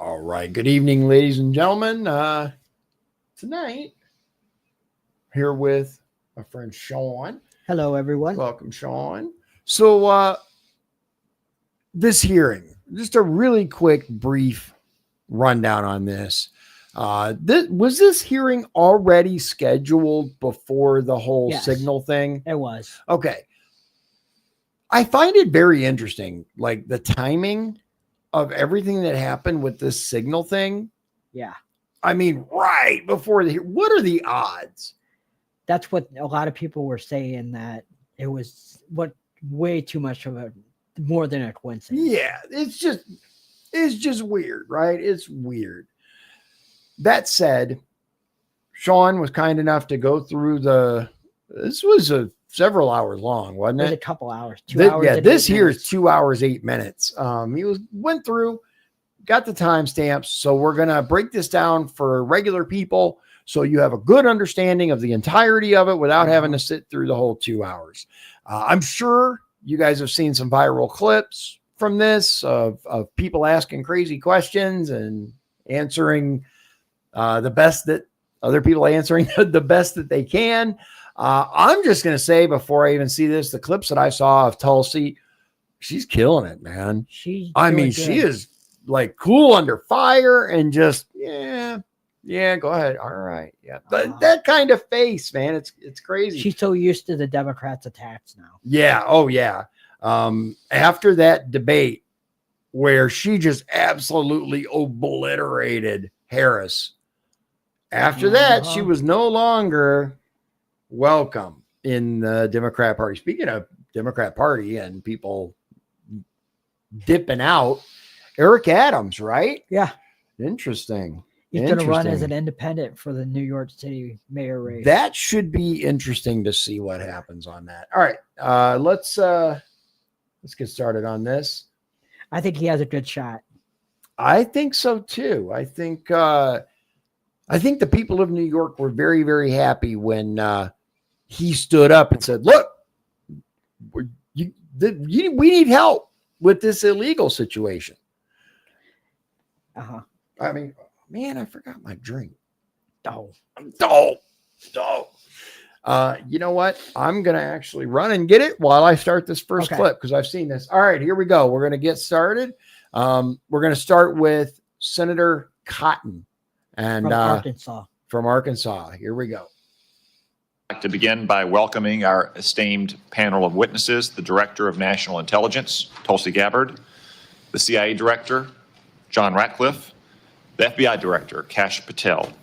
All right. Good evening, ladies and gentlemen. Tonight, here with my friend Sean. Hello, everyone. Welcome, Sean. So, this hearing, just a really quick, brief rundown on this. Was this hearing already scheduled before the whole signal thing? It was. Okay. I find it very interesting, like the timing of everything that happened with this signal thing. Yeah. I mean, right before what are the odds? That's what a lot of people were saying, that it was way too much of more than a coincidence. Yeah, it's just weird, right? It's weird. That said, Sean was kind enough to go through this was several hours long, wasn't it? It was a couple hours. 2 hours. Yeah, this here is 2 hours, 8 minutes. He went through, got the timestamps. So we're going to break this down for regular people so you have a good understanding of the entirety of it without having to sit through the whole 2 hours. I'm sure you guys have seen some viral clips from this of people asking crazy questions and answering the best that other people answering the best that they can. I'm just going to say, before I even see this, the clips that I saw of Tulsi, she's killing it, man. She is like cool under fire and just, yeah, go ahead. All right. Yeah. But that kind of face, man, it's crazy. She's so used to the Democrats' attacks now. Yeah. Oh yeah. After that debate where she just absolutely obliterated Harris, after that, she was no longer welcome in the Democrat Party. Speaking of Democrat Party and people dipping out, Eric Adams, right? Yeah. Interesting. He's going to run as an independent for the New York City mayor race. That should be interesting to see what happens on that. All right. Let's get started on this. I think he has a good shot. I think so too. I think the people of New York were very, very happy when he stood up and said, look, we need help with this illegal situation. I mean, man, I forgot my drink. You know what? I'm going to actually run and get it while I start this first clip because I've seen this. All right, here we go. We're going to get started. We're going to start with Senator Cotton. And from Arkansas. Here we go. I'd like to begin by welcoming our esteemed panel of witnesses, the Director of National Intelligence, Tulsi Gabbard, the CIA Director, John Ratcliffe, the FBI Director, Kash Patel,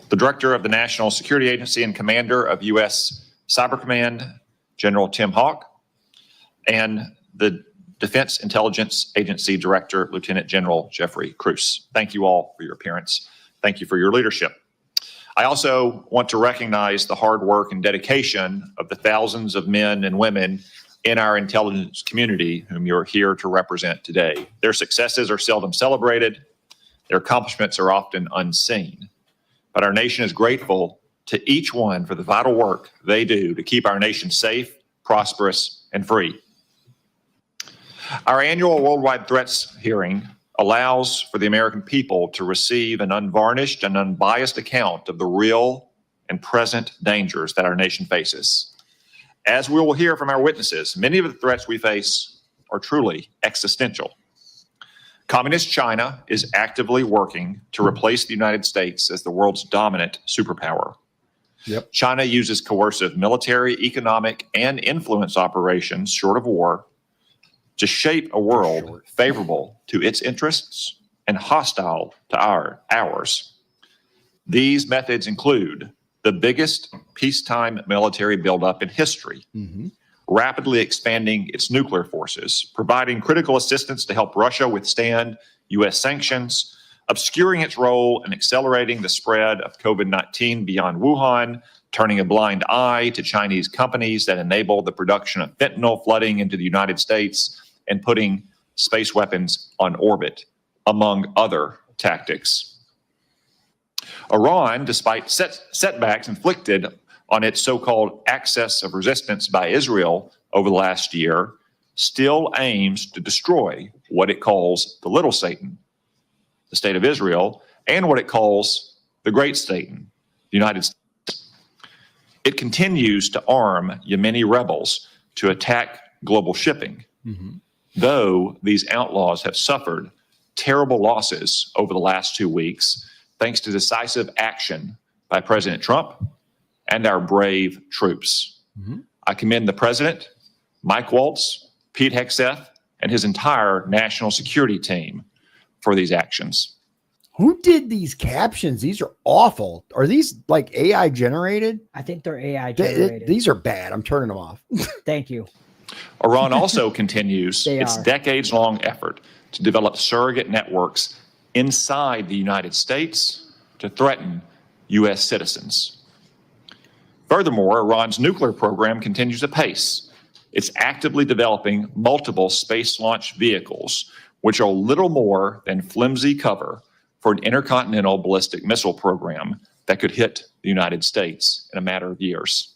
the Director of the National Security Agency and Commander of U.S. Cyber Command, General Tim Hawk, and the Defense Intelligence Agency Director, Lieutenant General Jeffrey Cruz. Thank you all for your appearance. Thank you for your leadership. I also want to recognize the hard work and dedication of the thousands of men and women in our intelligence community whom you're here to represent today. Their successes are seldom celebrated. Their accomplishments are often unseen. But our nation is grateful to each one for the vital work they do to keep our nation safe, prosperous, and free. Our annual Worldwide Threats hearing allows for the American people to receive an unvarnished and unbiased account of the real and present dangers that our nation faces. As we will hear from our witnesses, many of the threats we face are truly existential. Communist China is actively working to replace the United States as the world's dominant superpower. Yep. China uses coercive military, economic, and influence operations, short of war, to shape a world favorable to its interests and hostile to ours. These methods include the biggest peacetime military buildup in history, rapidly expanding its nuclear forces, providing critical assistance to help Russia withstand U.S. sanctions, obscuring its role in accelerating the spread of COVID-19 beyond Wuhan, turning a blind eye to Chinese companies that enable the production of fentanyl flooding into the United States, and putting space weapons on orbit, among other tactics. Iran, despite setbacks inflicted on its so-called axis of resistance by Israel over the last year, still aims to destroy what it calls the little Satan. the state of Israel, and what it calls the Great Satan, the United States. It continues to arm Yemeni rebels to attack global shipping, though these outlaws have suffered terrible losses over the last 2 weeks, thanks to decisive action by President Trump and our brave troops. I commend the president, Mike Waltz, Pete Hegseth, and his entire national security team for these actions. Who did these captions? These are awful. Are these like AI generated? I think they're AI generated. These are bad. I'm turning them off. Thank you. Iran also continues its are. decades-long effort to develop surrogate networks inside the United States to threaten U.S. citizens. Furthermore, Iran's nuclear program continues apace. It's actively developing multiple space launch vehicles, which are little more than flimsy cover for an intercontinental ballistic missile program that could hit the United States in a matter of years.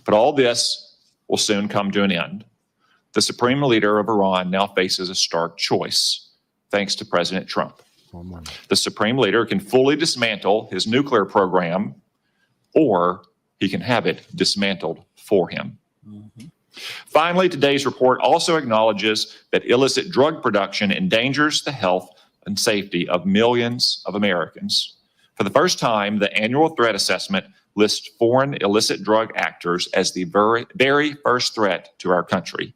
But all this will soon come to an end. The supreme leader of Iran now faces a stark choice, thanks to President Trump. The supreme leader can fully dismantle his nuclear program, or he can have it dismantled for him. Finally, today's report also acknowledges that illicit drug production endangers the health and safety of millions of Americans. For the first time, the annual threat assessment lists foreign illicit drug actors as the very first threat to our country.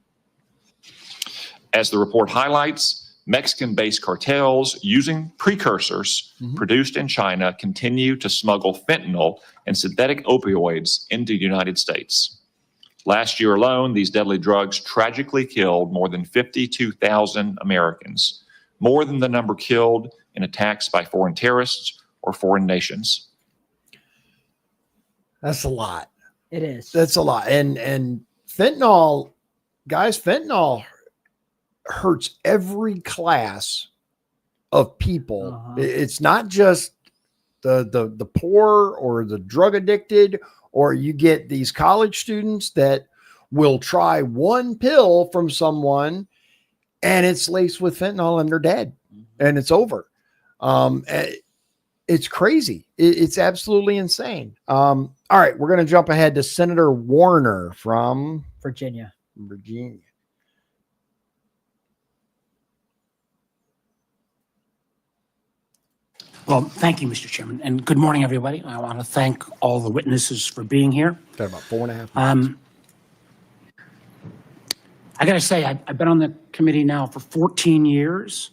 As the report highlights, Mexican-based cartels using precursors produced in China continue to smuggle fentanyl and synthetic opioids into the United States. Last year alone, these deadly drugs tragically killed more than 52,000 Americans, more than the number killed in attacks by foreign terrorists or foreign nations. That's a lot. It is. That's a lot. And fentanyl, guys, fentanyl hurts every class of people. It's not just the poor or the drug addicted, or you get these college students that will try one pill from someone and it's laced with fentanyl and they're dead and it's over. It's crazy. It's absolutely insane. All right, we're going to jump ahead to Senator Warner from Virginia. Well, thank you, Mr. Chairman, and good morning, everybody. I want to thank all the witnesses for being here. Got about 4.5 minutes. I got to say, I've been on the committee now for 14 years,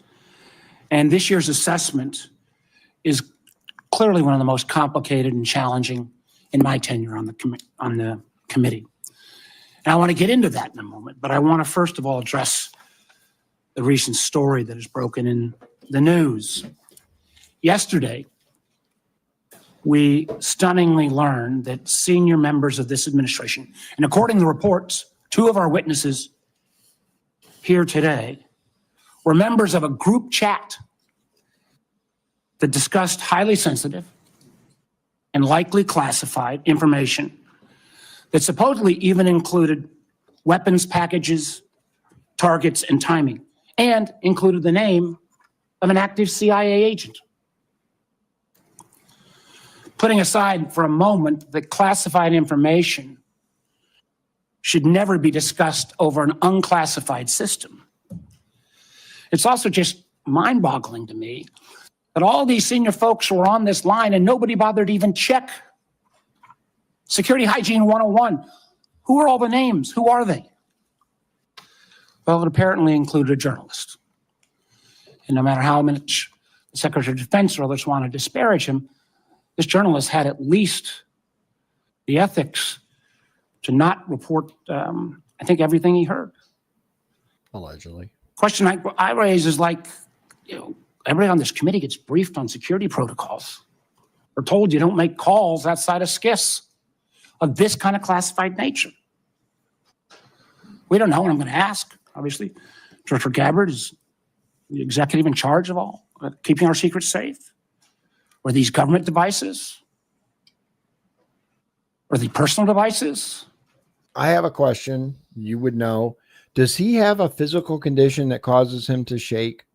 and this year's assessment is clearly one of the most complicated and challenging in my tenure on the committee. And I want to get into that in a moment, but I want to first of all address the recent story that has broken in the news. Yesterday, we stunningly learned that senior members of this administration, and according to reports, 2 of our witnesses here today were members of a group chat that discussed highly sensitive and likely classified information that supposedly even included weapons packages, targets, and timing, and included the name of an active CIA agent. Putting aside for a moment that classified information should never be discussed over an unclassified system, it's also just mind-boggling to me that all these senior folks were on this line and nobody bothered to even check Security Hygiene 101. Who are all the names? Who are they? Well, it apparently included a journalist. And no matter how much the Secretary of Defense or others want to disparage him, this journalist had at least the ethics to not report, I think, everything he heard. Allegedly. Question I raise is like, everybody on this committee gets briefed on security protocols. We're told you don't make calls outside of SCIFs of this kind of classified nature. We don't know, and I'm going to ask, obviously. Director Gabbard is the executive in charge of all, keeping our secrets safe. Were these government devices? Were they personal devices? I have a question. You would know. Does he have a physical condition that causes him to shake?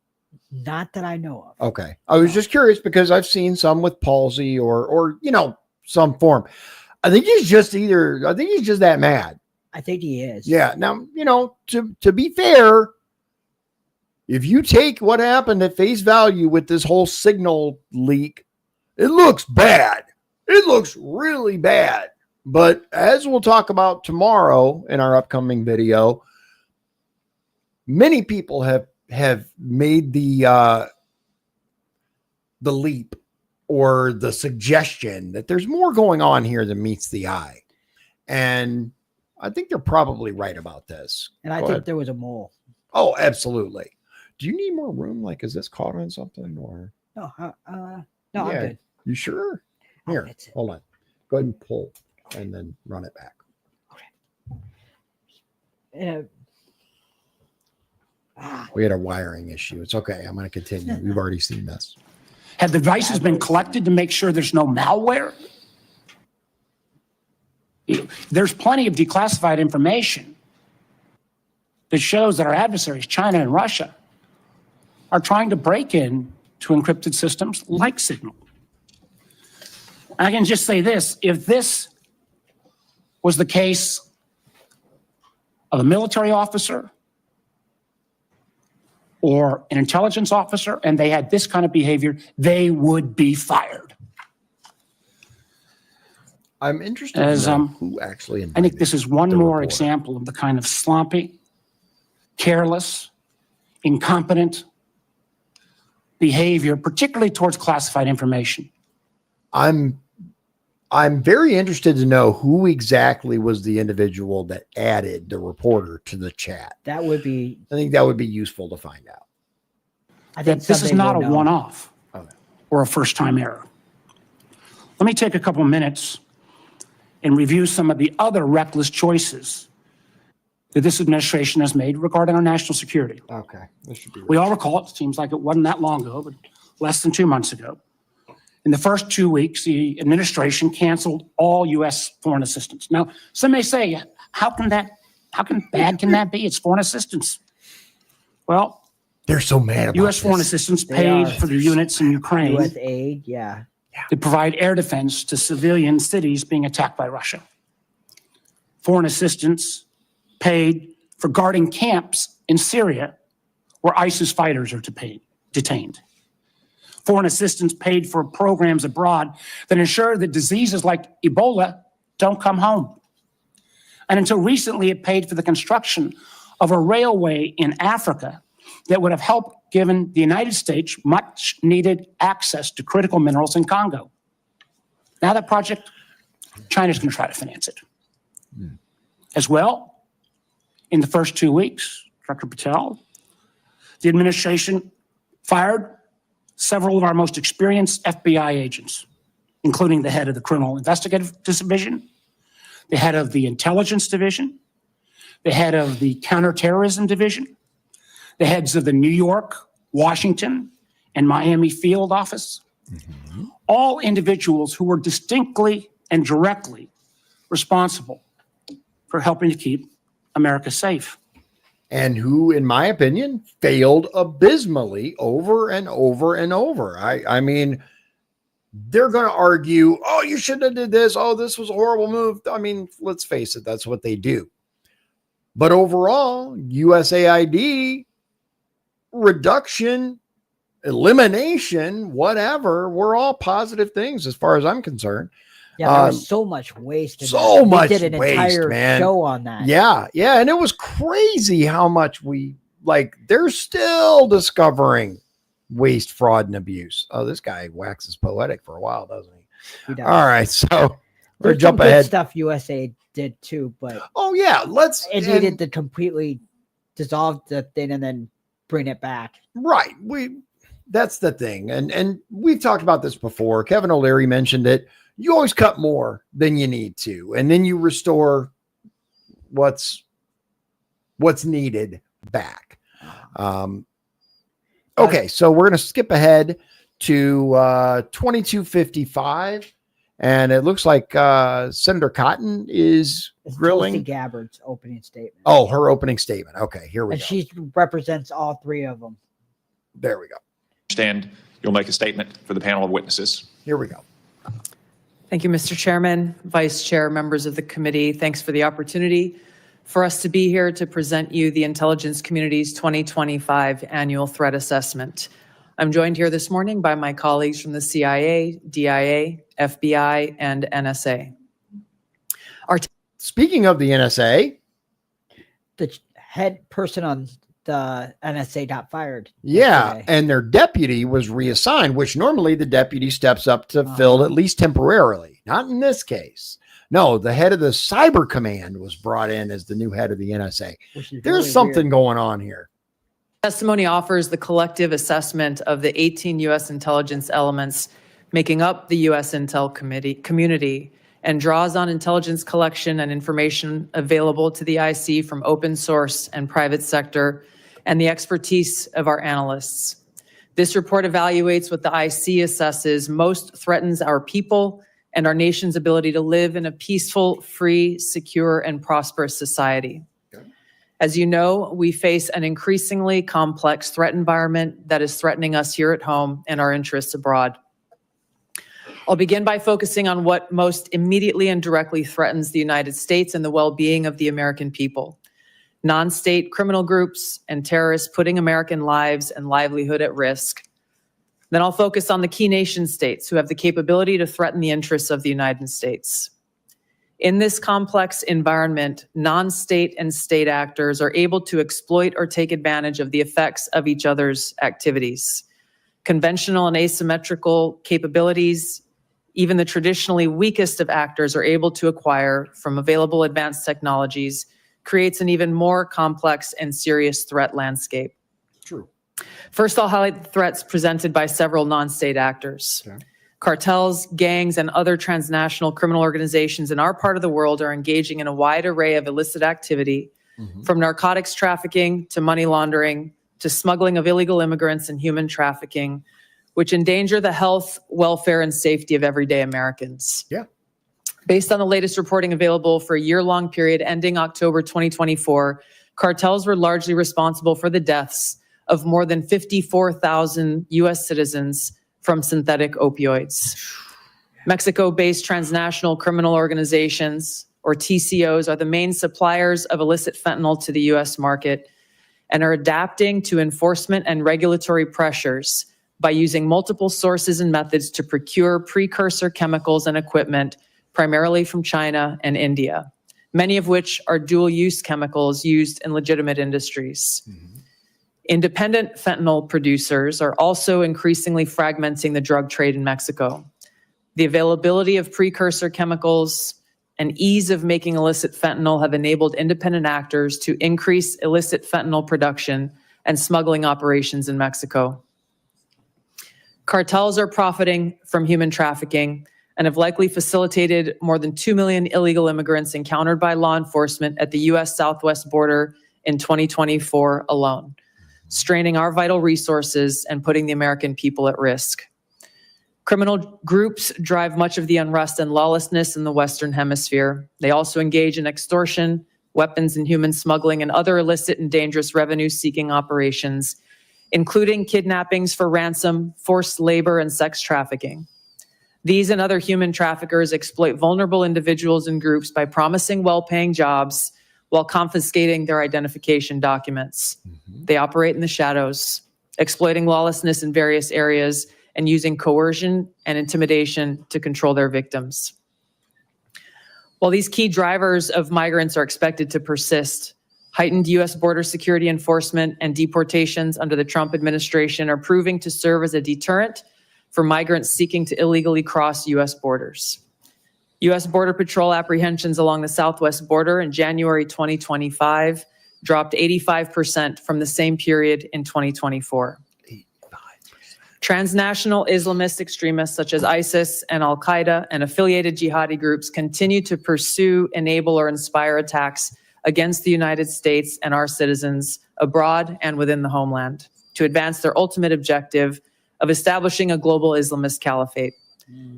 Not that I know of. Okay. I was just curious because I've seen some with palsy or some form. I think he's just that mad. I think he is. Yeah. Now, to be fair, if you take what happened at face value with this whole signal leak, it looks bad. It looks really bad. But as we'll talk about tomorrow in our upcoming video, many people have made the leap or the suggestion that there's more going on here than meets the eye. And I think they're probably right about this. And I think there was a mole. Oh, absolutely. Do you need more room? Like, is this caught on something or? No, I'm Yeah. good. You sure? Here, That's it. hold on. Go ahead and pull and then run it back. We had a wiring issue. It's okay. I'm going to continue. We've already seen this. Have the devices been collected to make sure there's no malware? There's plenty of declassified information that shows that our adversaries, China and Russia, are trying to break in to encrypted systems like Signal. I can just say this, if this was the case of a military officer or an intelligence officer and they had this kind of behavior, they would be fired. I'm interested in who actually I think this is one the more report. example of the kind of sloppy, careless, incompetent behavior, particularly towards classified information. I'm very interested to know who exactly was the individual that added the reporter to the chat. That would be. I think that would be useful to find out. I think This is someday not a we'll know. one-off Okay. or a first-time error. Let me take a couple minutes and review some of the other reckless choices that this administration has made regarding our national security. Okay. This should be We all recall, it seems like it wasn't that long ago, but less than 2 months ago. In the first 2 weeks, the administration canceled all U.S. foreign assistance. Now, some may say, how bad can that be? It's foreign assistance. Well, They're so mad about U.S. this. foreign assistance They paid are. for the units in Ukraine U.S. aid, yeah. to provide air defense to civilian cities being attacked by Russia. Foreign assistance paid for guarding camps in Syria where ISIS fighters are detained. Foreign assistance paid for programs abroad that ensure that diseases like Ebola don't come home. And until recently, it paid for the construction of a railway in Africa that would have helped given the United States much needed access to critical minerals in Congo. Now that project, China's going to try to finance it. As well, in the first 2 weeks, Dr. Patel, the administration fired several of our most experienced FBI agents, including the head of the Criminal Investigative Division, the head of the Intelligence Division, the head of the Counterterrorism Division, the heads of the New York, Washington, and Miami field office, all individuals who were distinctly and directly responsible for helping to keep America safe. And who, in my opinion, failed abysmally over and over and over. I mean, they're going to argue, oh, you shouldn't have did this. Oh, this was a horrible move. I mean, let's face it, that's what they do. But overall, USAID, reduction, elimination, whatever, we're all positive things as far as I'm concerned. Yeah, there was so much waste. So much We did an waste, entire man. show on that. Yeah. And it was crazy how much they're still discovering waste, fraud, and abuse. Oh, this guy waxes poetic for a while, doesn't he? He does. All right. So we're There's jump some good ahead. stuff USA did too, but Oh, yeah. it needed to completely dissolve the thing and then bring it back. Right. That's the thing. And we've talked about this before. Kevin O'Leary mentioned it. You always cut more than you need to, and then you restore what's needed back. Okay, so we're going to skip ahead to 2255, and it looks like Senator Cotton is It's grilling. Tulsi Gabbard's opening statement. Oh, her opening statement. Okay, here we And go. she represents all three of them. There we go. Understand you'll make a statement for the panel of witnesses. Here we go. Thank you, Mr. Chairman, Vice Chair, members of the committee. Thanks for the opportunity for us to be here to present you the intelligence community's 2025 annual threat assessment. I'm joined here this morning by my colleagues from the CIA, DIA, FBI, and NSA. Speaking of the NSA, The head person on the NSA got fired. yeah, yesterday. and their deputy was reassigned, which normally the deputy steps up to fill at least temporarily. Not in this case. No, the head of the cyber command was brought in as the new head of the NSA. Which is There's really something weird. going on here. Testimony offers the collective assessment of the 18 U.S. intelligence elements making up the U.S. Intel community and draws on intelligence collection and information available to the IC from open source and private sector and the expertise of our analysts. This report evaluates what the IC assesses most threatens our people and our nation's ability to live in a peaceful, free, secure, and prosperous society. As you know, we face an increasingly complex threat environment that is threatening us here at home and our interests abroad. I'll begin by focusing on what most immediately and directly threatens the United States and the well-being of the American people. Non-state criminal groups and terrorists putting American lives and livelihood at risk. Then I'll focus on the key nation states who have the capability to threaten the interests of the United States. In this complex environment, non-state and state actors are able to exploit or take advantage of the effects of each other's activities. Conventional and asymmetrical capabilities, even the traditionally weakest of actors are able to acquire from available advanced technologies, creates an even more complex and serious threat landscape. True. First, I'll highlight the threats presented by several non-state actors. Okay. Cartels, gangs, and other transnational criminal organizations in our part of the world are engaging in a wide array of illicit activity, from narcotics trafficking to money laundering to smuggling of illegal immigrants and human trafficking, which endanger the health, welfare, and safety of everyday Americans. Yeah. Based on the latest reporting available for a year-long period ending October 2024, cartels were largely responsible for the deaths of more than 54,000 U.S. citizens from synthetic opioids. Mexico-based transnational criminal organizations, or TCOs, are the main suppliers of illicit fentanyl to the U.S. market and are adapting to enforcement and regulatory pressures by using multiple sources and methods to procure precursor chemicals and equipment, primarily from China and India, many of which are dual-use chemicals used in legitimate industries. Independent fentanyl producers are also increasingly fragmenting the drug trade in Mexico. The availability of precursor chemicals and ease of making illicit fentanyl have enabled independent actors to increase illicit fentanyl production and smuggling operations in Mexico. Cartels are profiting from human trafficking and have likely facilitated more than 2 million illegal immigrants encountered by law enforcement at the U.S. southwest border in 2024 alone, straining our vital resources and putting the American people at risk. Criminal groups drive much of the unrest and lawlessness in the Western Hemisphere. They also engage in extortion, weapons and human smuggling, and other illicit and dangerous revenue-seeking operations, including kidnappings for ransom, forced labor, and sex trafficking. These and other human traffickers exploit vulnerable individuals and groups by promising well-paying jobs while confiscating their identification documents. They operate in the shadows, exploiting lawlessness in various areas and using coercion and intimidation to control their victims. While these key drivers of migrants are expected to persist, heightened U.S. border security enforcement and deportations under the Trump administration are proving to serve as a deterrent for migrants seeking to illegally cross U.S. borders. U.S. Border Patrol apprehensions along the southwest border in January 2025 dropped 85% from the same period in 2024. Transnational Islamist extremists such as ISIS and Al-Qaeda and affiliated jihadi groups continue to pursue, enable, or inspire attacks against the United States and our citizens abroad and within the homeland to advance their ultimate objective of establishing a global Islamist caliphate.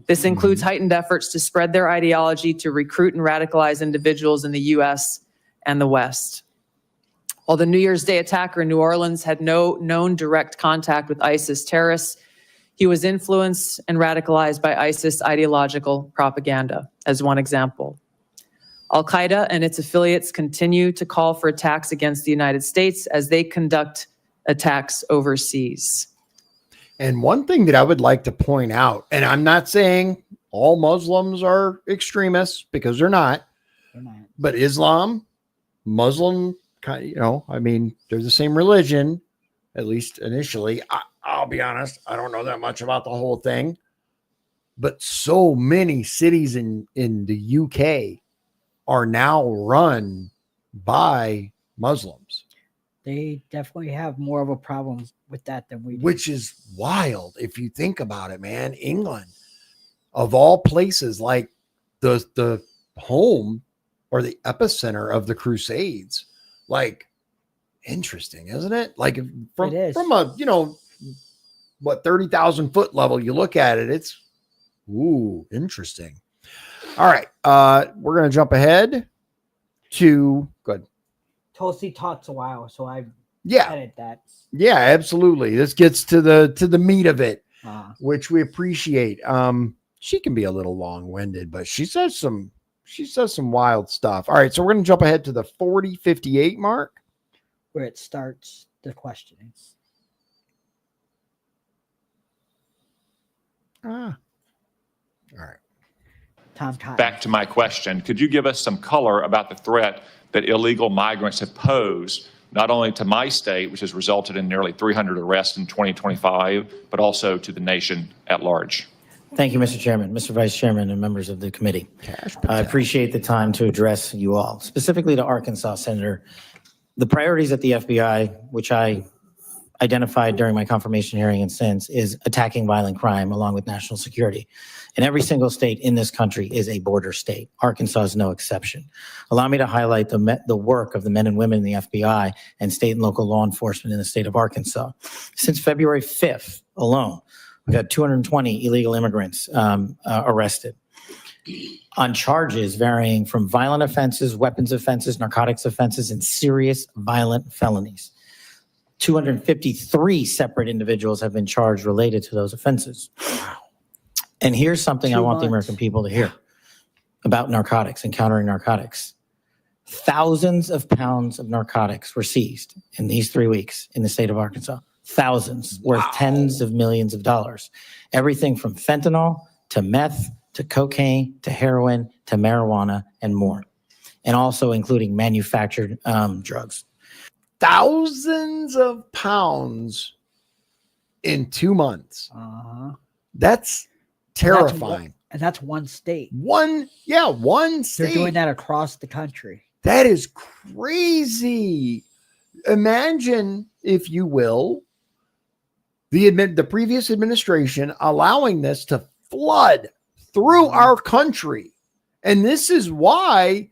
This includes heightened efforts to spread their ideology to recruit and radicalize individuals in the U.S. and the West. While the New Year's Day attacker in New Orleans had no known direct contact with ISIS terrorists, he was influenced and radicalized by ISIS ideological propaganda, as one example. Al-Qaeda and its affiliates continue to call for attacks against the United States as they conduct attacks overseas. And one thing that I would like to point out, and I'm not saying all Muslims are extremists, because they're not, but Islam, Muslim, I mean, they're the same religion, at least initially. I'll be honest, I don't know that much about the whole thing, but so many cities in the UK are now run by Muslims. They definitely have more of a problem with that than we do. Which is wild if you think about it, man. England, of all places, like the home or the epicenter of the Crusades. Like, interesting, isn't it? Like from a, 30,000 foot level, you look at it, it's interesting. All right. We're going to jump ahead to good. Tulsi talks a while, so I edit that. Yeah, absolutely. This gets to the meat of it, which we appreciate. She can be a little long-winded, but she says some wild stuff. All right, so we're going to jump ahead to the 40:58 mark, where it starts the questioning. All right. Tom. Back to my question. Could you give us some color about the threat that illegal migrants have posed, not only to my state, which has resulted in nearly 300 arrests in 2025, but also to the nation at large? Thank you, Mr. Chairman, Mr. Vice Chairman, and members of the committee. Kash Patel. I appreciate the time to address you all, specifically to Arkansas, Senator. The priorities at the FBI, which I identified during my confirmation hearing and since, is attacking violent crime along with national security. And every single state in this country is a border state. Arkansas is no exception. Allow me to highlight the work of the men and women in the FBI and state and local law enforcement in the state of Arkansas. Since February 5th alone, we've had 220 illegal immigrants arrested on charges varying from violent offenses, weapons offenses, narcotics offenses, and serious violent felonies. 253 separate individuals have been charged related to those offenses. And here's something I want the American people to hear about narcotics and countering narcotics. Thousands of pounds of narcotics were seized in these 3 weeks in the state of Arkansas. Thousands, worth tens of millions of dollars. Everything from fentanyl to meth to cocaine to heroin to marijuana and more. And also including manufactured drugs. Thousands of pounds in 2 months. That's terrifying. And that's one state. One state. They're doing that across the country. That is crazy. Imagine, if you will, the previous administration allowing this to flood through our country. And this is why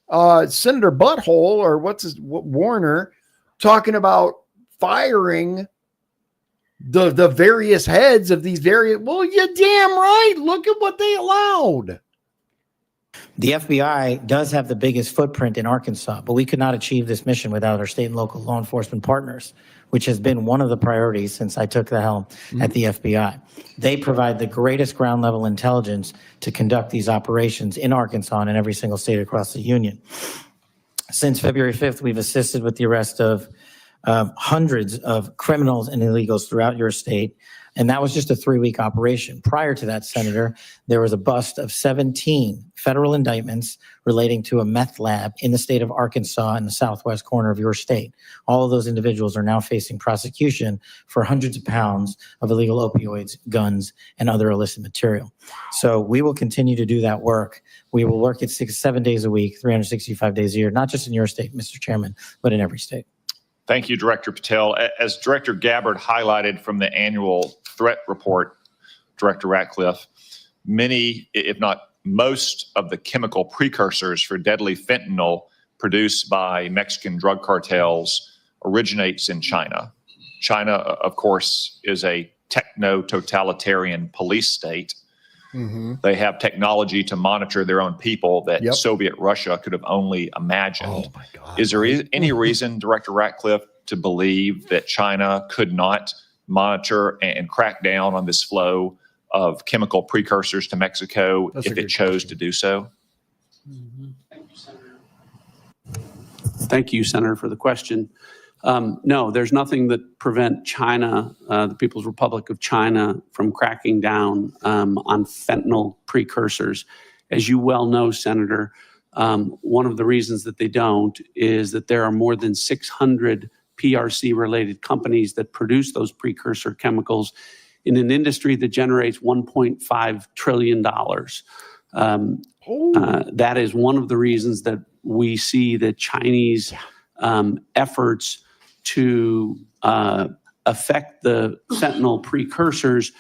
Senator Butthole, or Warner, talking about firing the various heads of these various. Well, you're damn right. Look at what they allowed. The FBI does have the biggest footprint in Arkansas, but we could not achieve this mission without our state and local law enforcement partners, which has been one of the priorities since I took the helm at the FBI. They provide the greatest ground level intelligence to conduct these operations in Arkansas and in every single state across the union. Since February 5th, we've assisted with the arrest of hundreds of criminals and illegals throughout your state. And that was just a 3-week operation. Prior to that, Senator, there was a bust of 17 federal indictments relating to a meth lab in the state of Arkansas in the southwest corner of your state. All of those individuals are now facing prosecution for hundreds of pounds of illegal opioids, guns, and other illicit material. So we will continue to do that work. We will work it 6-7 days a week, 365 days a year, not just in your state, Mr. Chairman, but in every state. Thank you, Director Patel. As Director Gabbard highlighted from the annual threat report, Director Ratcliffe, many, if not most, of the chemical precursors for deadly fentanyl produced by Mexican drug cartels originates in China. China, of course, is a techno-totalitarian police state. They have technology to monitor their own people that Yep. Soviet Russia could have only imagined. Oh my God. Is there any reason, Director Ratcliffe, to believe that China could not monitor and crack down on this flow of chemical precursors to Mexico That's a if it good chose question. to do so? Thank you, Senator, for the question. No, there's nothing that prevent China, the People's Republic of China, from cracking down on fentanyl precursors. As you well know, Senator, one of the reasons that they don't is that there are more than 600 PRC-related companies that produce those precursor chemicals in an industry that generates $1.5 trillion. That is one of the reasons that we see the Chinese efforts to affect the fentanyl precursors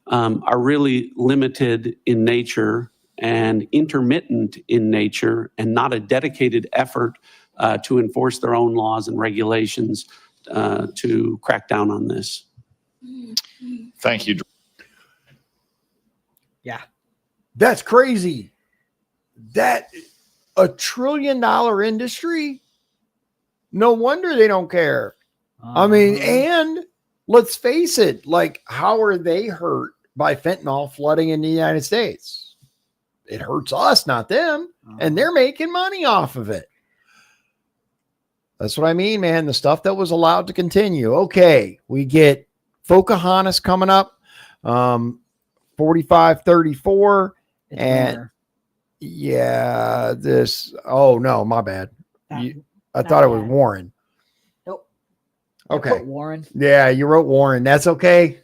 are really limited in nature and intermittent in nature, and not a dedicated effort to enforce their own laws and regulations to crack down on this. Thank you. Yeah. That's crazy. That $1 trillion industry. No wonder they don't care. I mean, and let's face it, like, how are they hurt by fentanyl flooding in the United States? It hurts us, not them. And they're making money off of it. That's what I mean, man. The stuff that was allowed to continue. Okay, we get Pocahontas coming up, 4534. And yeah, this, oh no, my bad. I thought it was Warren. Nope. Okay. Warren. Yeah, you wrote Warren. That's okay.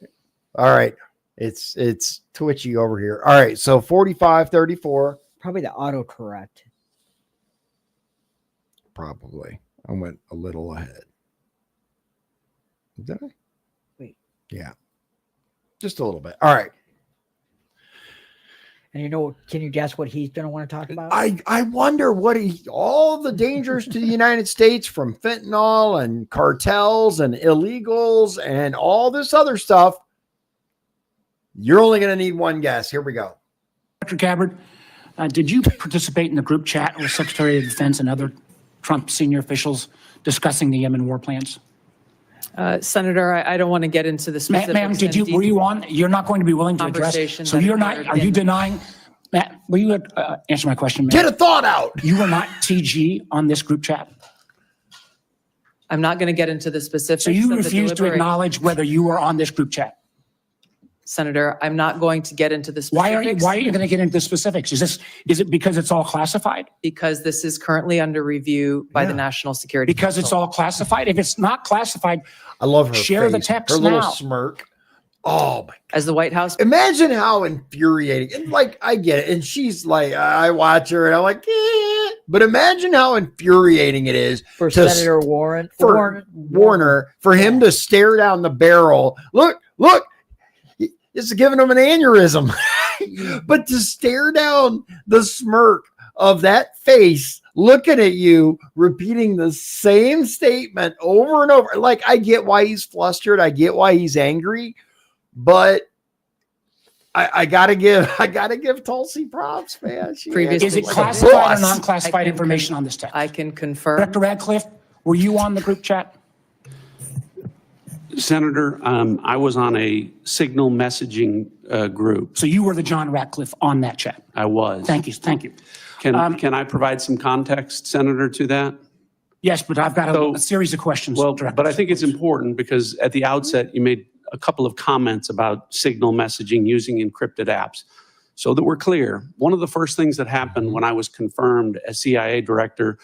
All right. It's twitchy over here. All right. So 4534. Probably the autocorrect. Probably. I went a little ahead. Did I? Wait. Yeah. Just a little bit. All right. And you know, can you guess what he's going to want to talk about? I wonder what all the dangers to the United States from fentanyl and cartels and illegals and all this other stuff. You're only going to need one guess. Here we go. Dr. Gabbard, did you participate in the group chat with Secretary of Defense and other Trump senior officials discussing the Yemen war plans? Senator, I don't want to get into the specifics. Ma'am, were you on? You're not going to be willing to address. Conversations So that you're not, occurred are you in- denying, Matt, will you answer my question, ma'am? Get a thought out. You were not TG on this group chat? I'm not going to get into the specifics. So you of the refuse to deliberate- acknowledge whether you were on this group chat? Senator, I'm not going to get into the Why specifics. are you going to get into the specifics? Is it because it's all classified? Because this is currently under review by the National Security Because it's Council. all classified? If it's not classified, I love her. Share the face, text her little now. smirk. Oh my. As the White House, Imagine how infuriating. And like, I get it. And she's like, I watch her and I'm like, but imagine how infuriating it is For to Senator Warren. for Warner, for him to stare down the barrel. Look, it's giving him an aneurysm. But to stare down the smirk of that face looking at you, repeating the same statement over and over. Like, I get why he's flustered. I get why he's angry, but I gotta give Tulsi props, man. Previously- is it Like a classified or boss. non-classified information on this text? I can confirm. Director Radcliffe, were you on the group chat? Senator, I was on a signal messaging group. So you were the John Ratcliffe on that chat? I was. Thank you. Can I provide some context, Senator, to that? Yes, but I've got So- a series of questions. Well, Director. but I think it's important because at the outset, you made a couple of comments about signal messaging using encrypted apps. So that we're clear, one of the first things that happened when I was confirmed as CIA director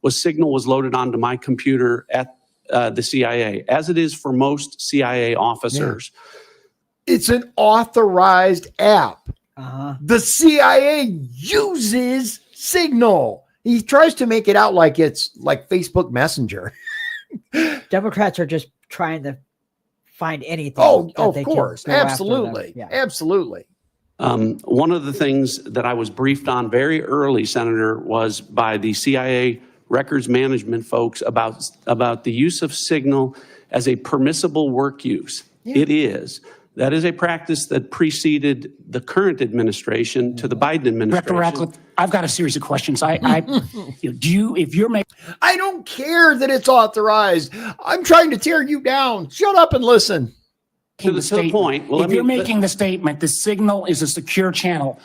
was signal was loaded onto my computer at the CIA, as it is for most CIA officers. It's an authorized app. Uh-huh. The CIA uses Signal. He tries to make it out like it's like Facebook Messenger. Democrats are just trying to find anything. Oh, that of they can course. go after them. Absolutely. Yeah. Absolutely. One of the things that I was briefed on very early, Senator, was by the CIA records management folks about the use of Signal as a permissible work use. It is. That is a practice that preceded the current administration to the Biden administration. Director Ratcliffe, I've got a series of questions. If you're making I don't care that it's authorized. I'm trying to tear you down. Shut up and listen. To the point. Well, if you're making the statement, the signal is a secure channel.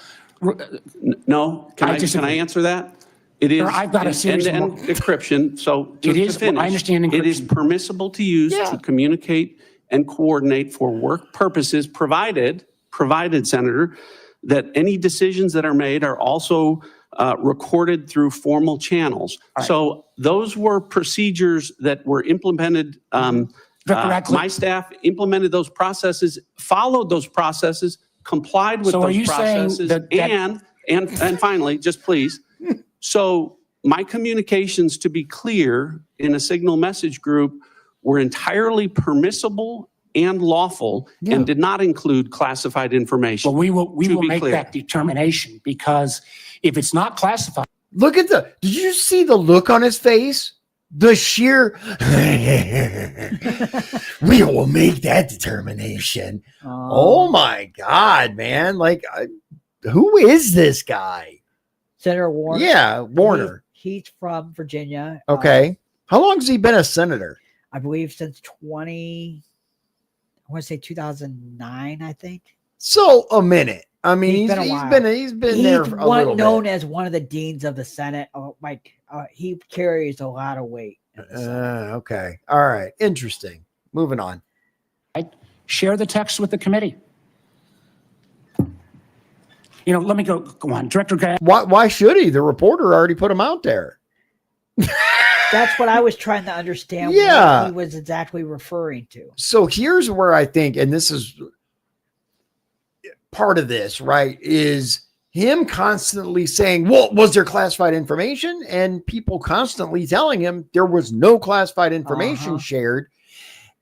No, can I answer that? It is I've got a series of end-to-end encryption. So to finish, I understand encryption. It is permissible to use to communicate and coordinate for work purposes, provided, Senator, that any decisions that are made are also recorded through formal channels. Right. So those were procedures that were implemented. My staff implemented those processes, followed those processes, complied with those processes, and finally, just please. So my communications, to be clear, in a signal message group were entirely permissible and lawful and did not include classified information. Well, we will make that determination, because if it's not classified. Look at did you see the look on his face? The sheer, we will make that determination. Oh my God, man. Like, who is this guy? Senator Warner. Yeah, Warner. He's from Virginia. Okay. How long has he been a senator? I believe since 2009, I think. So a minute. I mean, he's been there for a little bit. Known as one of the deans of the Senate. He carries a lot of weight. Okay. All right. Interesting. Moving on. Share the text with the committee. Let me go on. Director Gabbard. Why should he? The reporter already put him out there. That's what I was trying to understand. Yeah. What he was exactly referring to. So here's where I think, and this is part of this, right, is him constantly saying, well, was there classified information? And people constantly telling him there was no classified information shared.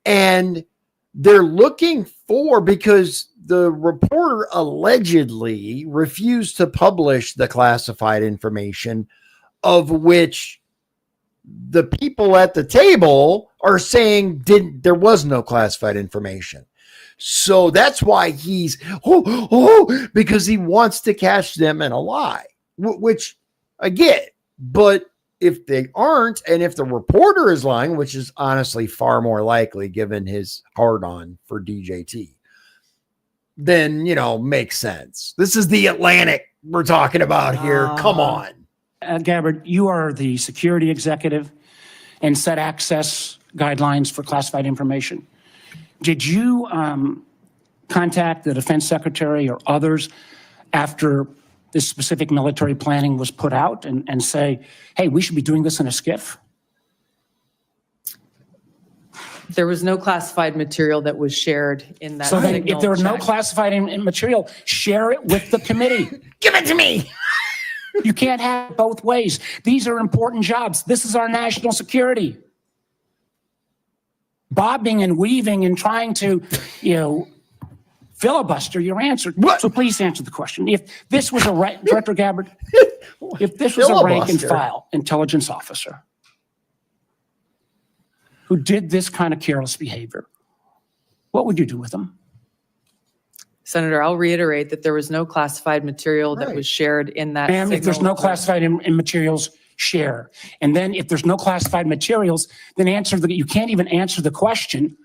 And they're looking for, because the reporter allegedly refused to publish the classified information, of which the people at the table are saying there was no classified information. So that's why he's, because he wants to catch them in a lie, which I get. But if they aren't, and if the reporter is lying, which is honestly far more likely given his hard on for DJT, then, makes sense. This is the Atlantic we're talking about here. Come on. Gabbard, you are the security executive and set access guidelines for classified information. Did you contact the defense secretary or others after this specific military planning was put out and say, hey, we should be doing this in a SCIF? There was no classified material that was shared in that. So then if there was no classified material, share it with the committee. Give it to me. You can't have it both ways. These are important jobs. This is our national security. Bobbing and weaving and trying to, filibuster your answer. What? So please answer the question. If this was Director Gabbard, if this was a rank and file intelligence officer who did this kind of careless behavior, what would you do with them? Senator, I'll reiterate that there was no classified material that was shared in that. And if there's no classified materials, share. And then if there's no classified materials, then you can't even answer the question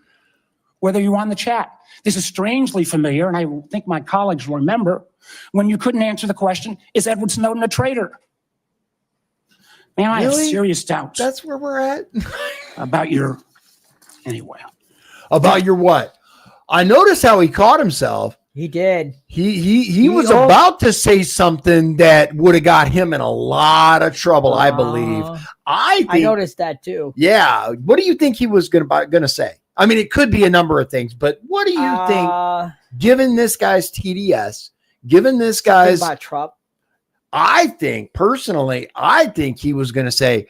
whether you're on the chat. This is strangely familiar, and I think my colleagues will remember when you couldn't answer the question, is Edward Snowden a traitor? Man, I have serious doubts. That's where we're at. About your what? I noticed how he caught himself. He did. He was about to say something that would have got him in a lot of trouble, I believe. I noticed that too. Yeah. What do you think he was going to say? I mean, it could be a number of things, but what do you think, given this guy's TDS, given this guy's about Trump? I think he was going to say,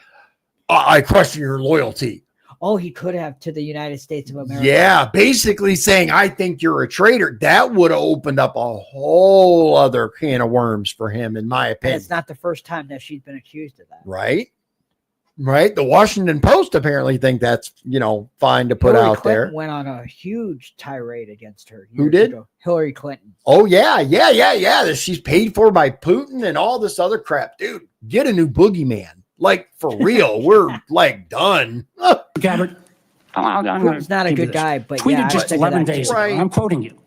I question your loyalty. Oh, he could have, to the United States of America. Yeah, basically saying, I think you're a traitor. That would have opened up a whole other can of worms for him, in my opinion. And it's not the first time that she's been accused of that. Right? Right? The Washington Post apparently think that's, fine to put Hillary out Clinton there. went on a huge tirade against her. Who years did? ago. Hillary Clinton. Oh, yeah. That she's paid for by Putin and all this other crap. Dude, get a new boogeyman. Like, for real. We're, like, done. Gabbard, I'm gonna Putin's not a give you good this. guy, but Tweeted yeah, I just think 11 that days too. ago. Right. I'm quoting you.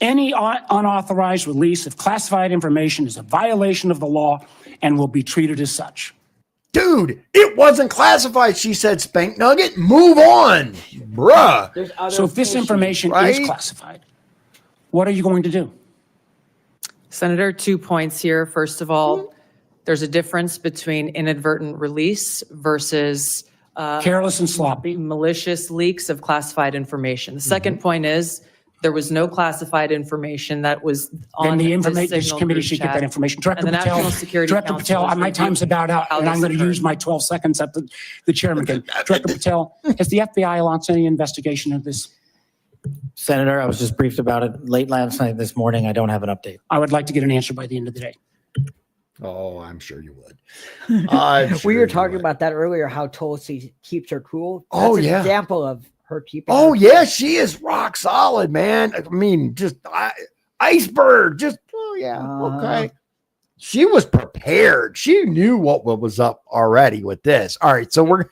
Any unauthorized release of classified information is a violation of the law and will be treated as such. Dude, it wasn't classified, she said, Spank Nugget. Move on, bruh. There's other So if this issues. information Right? is classified, what are you going to do? Senator, 2 points here. First of all, there's a difference between inadvertent release versus Careless and sloppy. malicious leaks of classified information. The second point is there was no classified information that was on Then the this information, this signal committee group should get chat. that information. Director And the Patel, National Security Director Council Patel, is my time's reviewing about out, how and I'm this going to use occurred. my 12 seconds at the chairman again. Director Patel, has the FBI launched any investigation of this? Senator, I was just briefed about it late last night, this morning. I don't have an update. I would like to get an answer by the end of the day. Oh, I'm sure you would. We were talking about that earlier, how Tulsi keeps her cool. Oh, That's an yeah. example of her keeping Oh, her yeah, she is rock solid, man. I mean, just iceberg. Just, oh, yeah, okay. She was prepared. She knew what was up already with this. All right, so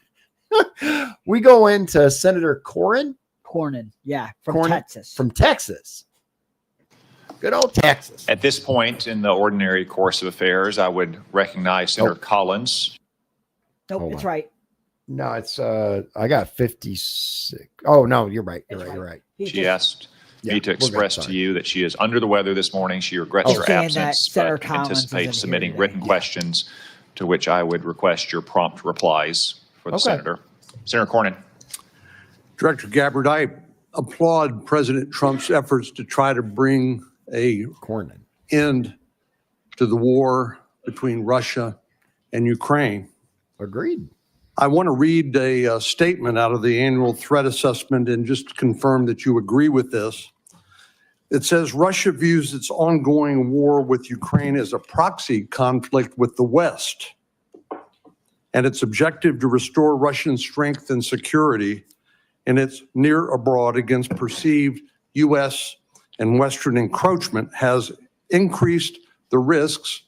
we go into Senator Cornyn, from Cornyn Texas. from Texas. Good old Texas. At this point in the ordinary course of affairs, I would recognize Senator Collins. Nope, Hold it's on. right. No, it's I got 56. Oh, no, you're right. You're It's right. You're right. He She just- asked Yeah, me to we're good, express to sorry. you that she is under the weather this morning. She regrets Oh, her saying that absence, Senator but Collins isn't anticipates here submitting today. written questions to which I would request your prompt replies for the Okay. senator. Senator Cornyn. Director Gabbard, I applaud President Trump's efforts to try to bring a Cornyn. end to the war between Russia and Ukraine. Agreed. I want to read a statement out of the annual threat assessment and just confirm that you agree with this. It says Russia views its ongoing war with Ukraine as a proxy conflict with the West, and its objective to restore Russian strength and security in its near abroad against perceived U.S. and Western encroachment has increased the risks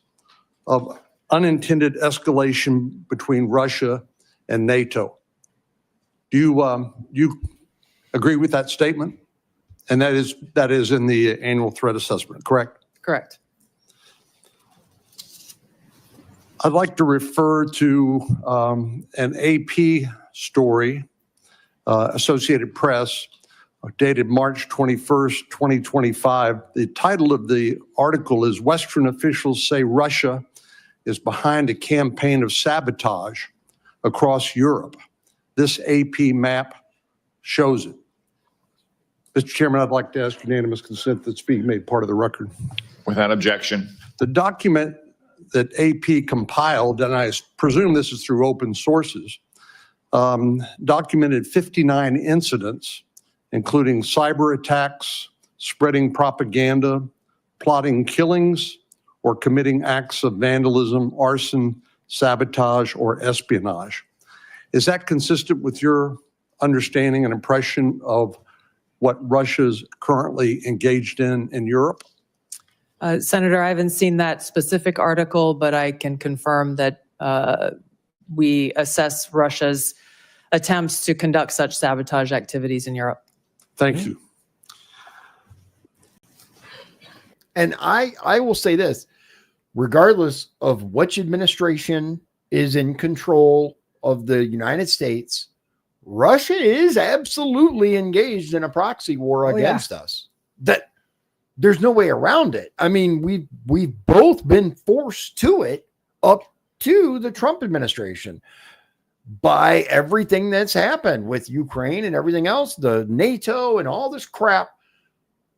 of unintended escalation between Russia and NATO. Do you agree with that statement? And that is in the annual threat assessment, correct? Correct. I'd like to refer to an AP story, Associated Press, dated March 21st, 2025. The title of the article is Western Officials Say Russia is Behind a Campaign of Sabotage Across Europe. This AP map shows it. Mr. Chairman, I'd like to ask unanimous consent that's being made part of the record. Without objection. The document that AP compiled, and I presume this is through open sources, documented 59 incidents, including cyber attacks, spreading propaganda, plotting killings, or committing acts of vandalism, arson, sabotage, or espionage. Is that consistent with your understanding and impression of what Russia's currently engaged in Europe? Senator, I haven't seen that specific article, but I can confirm that we assess Russia's attempts to conduct such sabotage activities in Europe. Thank you. And I will say this, regardless of which administration is in control of the United States, Russia is absolutely engaged in a proxy war against us. That there's no way around it. I mean, we've both been forced to it up to the Trump administration by everything that's happened with Ukraine and everything else, the NATO and all this crap.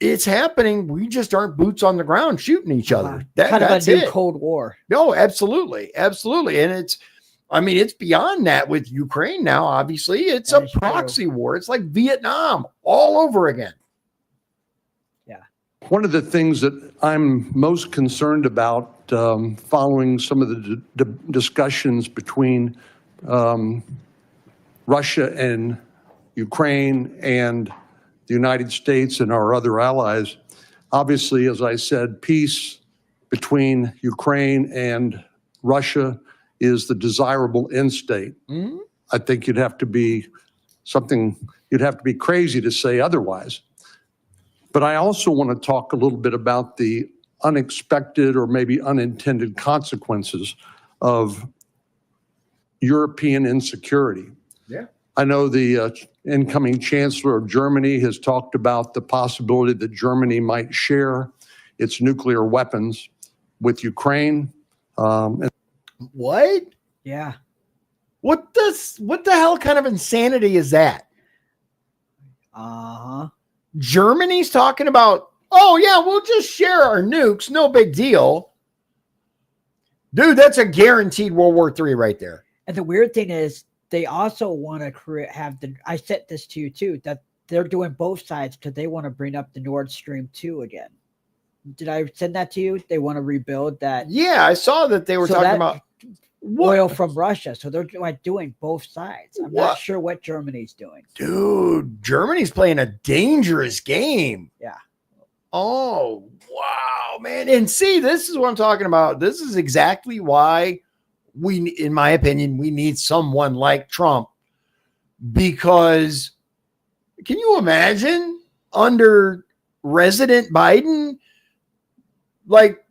It's happening. We just aren't boots on the ground shooting each other. Kind of That's a new it. Cold War. No, absolutely. Absolutely. And it's beyond that with Ukraine now, obviously. It's That a is true. proxy war. It's like Vietnam all over again. One of the things that I'm most concerned about following some of the discussions between Russia and Ukraine and the United States and our other allies. Obviously, as I said, peace between Ukraine and Russia is the desirable end state. I think you'd have to be crazy to say otherwise. But I also want to talk a little bit about the unexpected or maybe unintended consequences of European insecurity. Yeah. I know the incoming Chancellor of Germany has talked about the possibility that Germany might share its nuclear weapons with Ukraine. What? Yeah. What the hell kind of insanity is that? Uh-huh. Germany's talking about, oh yeah, we'll just share our nukes, no big deal. Dude, that's a guaranteed World War III right there. And the weird thing is, they also want to I said this to you too, that they're doing both sides because they want to bring up the Nord Stream 2 again. Did I send that to you? They want to rebuild that. Yeah, I saw that they were talking about oil from Russia. So they're like doing both sides. I'm not sure what Germany's doing. Dude, Germany's playing a dangerous game. Yeah. Oh, wow, man. And see, this is what I'm talking about. This is exactly why in my opinion, we need someone like Trump, because can you imagine under President Biden, like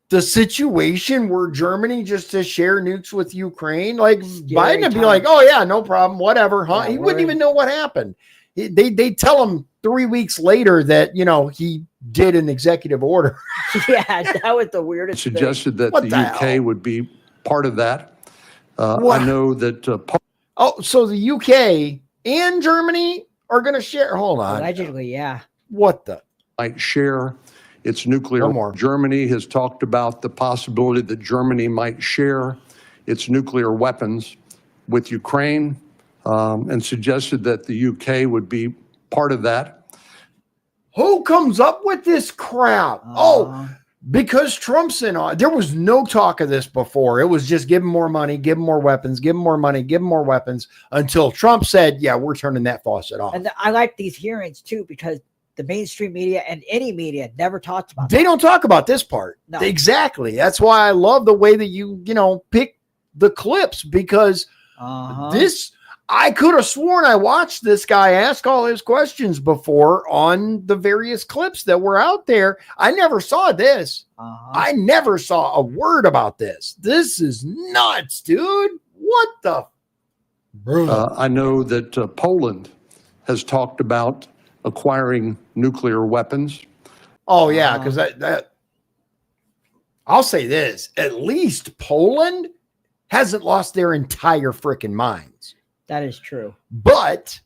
the situation where Germany just to share nukes with Ukraine, like Biden would be like, oh yeah, no problem, whatever, huh? Yeah, he wouldn't even know what happened. They tell him 3 weeks later that, he did an executive order. Yeah, that was the weirdest suggested thing. that the UK would be part of that. I know that. So the UK and Germany are going to share. Hold on. Allegedly, yeah. What the? Might share its nuclear. No more. Germany has talked about the possibility that Germany might share its nuclear weapons with Ukraine, and suggested that the UK would be part of that. Who comes up with this crap? Because Trump's in on. There was no talk of this before. It was just give him more money, give him more weapons, give him more money, give him more weapons, until Trump said, yeah, we're turning that faucet off. And I like these hearings too, because the mainstream media and any media never talks about They don't talk about this part. No. Exactly. That's why I love the way that you pick the clips, because this, I could have sworn I watched this guy ask all his questions before on the various clips that were out there. I never saw this. I never saw a word about this. This is nuts, dude. What the? I know that Poland has talked about acquiring nuclear weapons. Oh yeah, because that I'll say this: at least Poland hasn't lost their entire freaking minds. That is true. But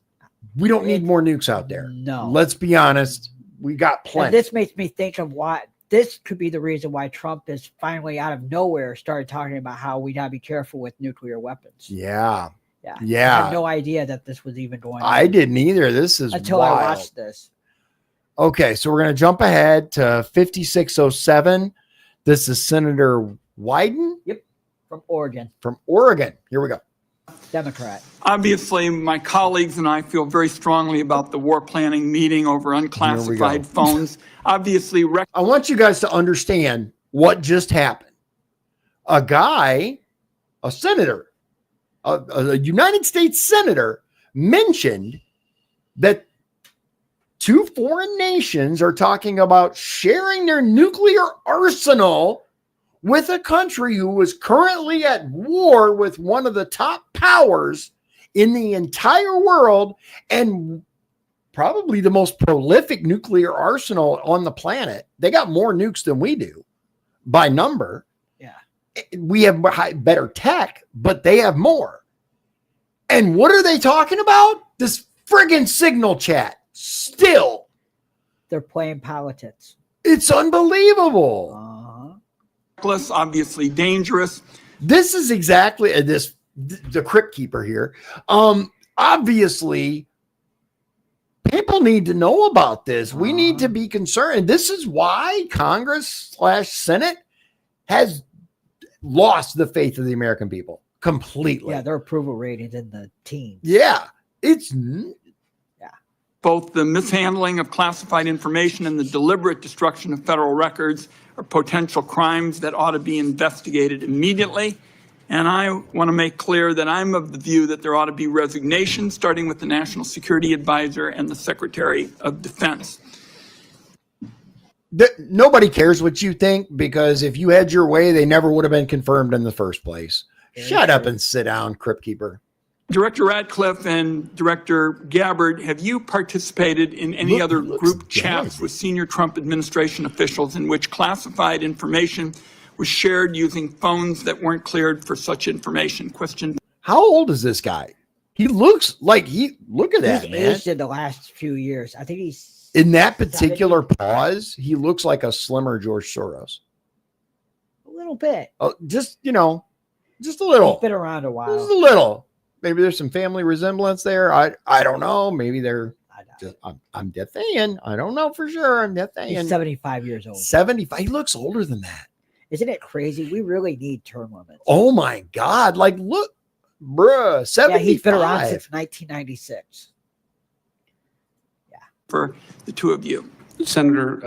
we don't need more nukes out there. No. Let's be honest. We got plenty. And this makes me think of why this could be the reason why Trump is finally out of nowhere started talking about how we got to be careful with nuclear weapons. Yeah. Yeah. Yeah. I had no idea that this was even going on. I didn't either. This is until wild. I watched this. Okay, so we're going to jump ahead to 5607. This is Senator Wyden. Yep. From Oregon. From Oregon. Here we go. Democrat. Obviously, my colleagues and I feel very strongly about the war planning meeting over unclassified phones. Obviously, I want you guys to understand what just happened. A guy, a senator, a United States senator, mentioned that two foreign nations are talking about sharing their nuclear arsenal with a country who is currently at war with one of the top powers in the entire world and probably the most prolific nuclear arsenal on the planet. They got more nukes than we do by number. Yeah. We have better tech, but they have more. And what are they talking about? This friggin' signal chat. Still. They're playing politics. It's unbelievable. Obviously dangerous. This is exactly the crypt keeper here. Obviously, people need to know about this. We need to be concerned. This is why Congress/Senate has lost the faith of the American people. completely. Yeah, their approval rating's in the teens. Yeah, it's Both the mishandling of classified information and the deliberate destruction of federal records are potential crimes that ought to be investigated immediately. And I want to make clear that I'm of the view that there ought to be resignation, starting with the National Security Advisor and the Secretary of Defense. nobody cares what you think, because if you had your way, they never would have been confirmed in the first place. Shut up and sit down, Crypt Keeper. Director Ratcliffe and Director Gabbard, have you participated in any other group chats with senior Trump administration officials in which classified information was shared using phones that weren't cleared for such information? Question. How old is this guy? He looks like look at that, He's man. aged in the last few years. I think he's In that particular pause, he looks like a slimmer George Soros. a little bit. Oh, just a little. He's been around a while. Just a little. Maybe there's some family resemblance there. I don't know. Maybe they're just, I'm just saying. I don't know for sure. I'm just saying. He's 75 years old. 75. He looks older than that. Isn't it crazy? We really need term limits. Oh my God. Like, look, bruh, 75. Yeah, he's been around since 1996. For the two of you. Senator,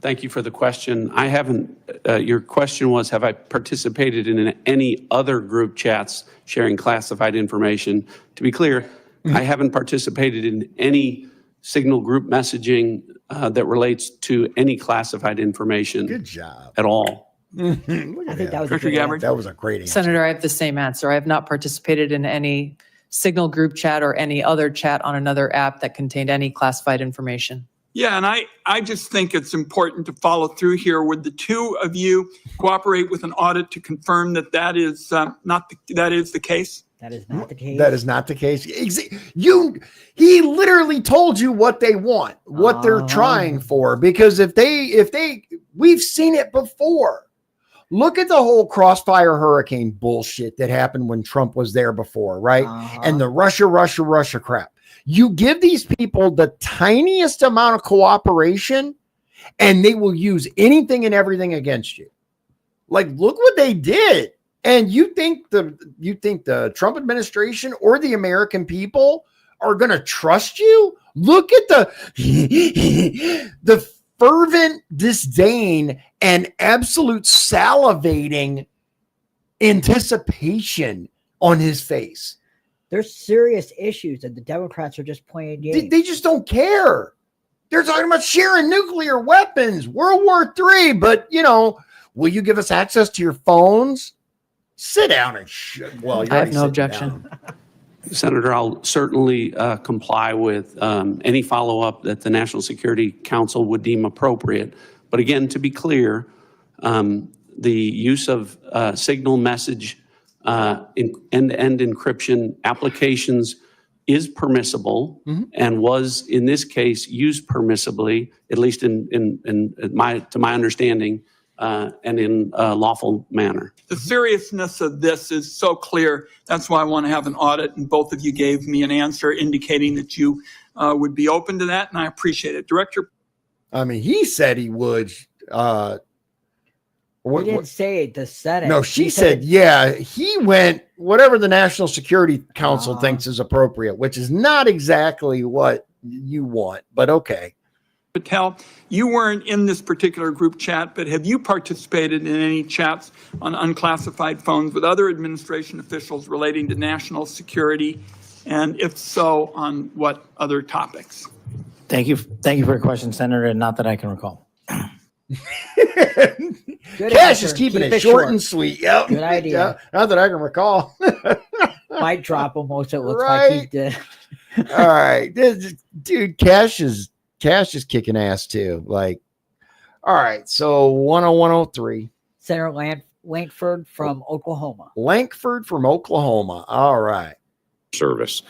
thank you for the question. I haven't, your question was, have I participated in any other group chats sharing classified information? To be clear, I haven't participated in any signal group messaging that relates to any classified information. Good job. At all. Look I at think that was a Director good Gabbard. answer. That was a great answer. Senator, I have the same answer. I have not participated in any Signal group chat or any other chat on another app that contained any classified information. Yeah, and I just think it's important to follow through here. Would the two of you cooperate with an audit to confirm that that is that is the case? That is not the case. That is not the case. He literally told you what they want, what they're trying for, because if they we've seen it before. Look at the whole Crossfire hurricane bullshit that happened when Trump was there before, right? And the Russia crap. You give these people the tiniest amount of cooperation and they will use anything and everything against you. Like, look what they did. And you think the Trump administration or the American people are going to trust you? Look at the fervent disdain and absolute salivating anticipation on his face. There's serious issues, and the Democrats are just playing games. They just don't care. They're talking about sharing nuclear weapons, World War III, but, will you give us access to your phones? Sit down and well, I have no objection. Senator, I'll certainly comply with any follow-up that the National Security Council would deem appropriate. But again, to be clear, the use of signal message in end-to-end encryption applications is permissible and was, in this case, used permissibly, at least to my understanding, and in a lawful manner. The seriousness of this is so clear. That's why I want to have an audit, and both of you gave me an answer indicating that you would be open to that, and I appreciate it. Director. I mean, he said he would. We didn't say the Senate. No, she said, yeah, he went whatever the National Security Council thinks is appropriate, which is not exactly what you want, but okay. Patel, you weren't in this particular group chat, but have you participated in any chats on unclassified phones with other administration officials relating to national security? And if so, on what other topics? Thank you for your question, Senator, and not that I can recall. Cash is keeping it short and sweet. Yep. Good idea. Yeah, not that I can recall. Might drop almost. It looks Right. like he did. All right. Dude, Cash is kicking ass too. Like, all right. So 10103. Senator Lankford from Oklahoma. Lankford from Oklahoma. All right. Service.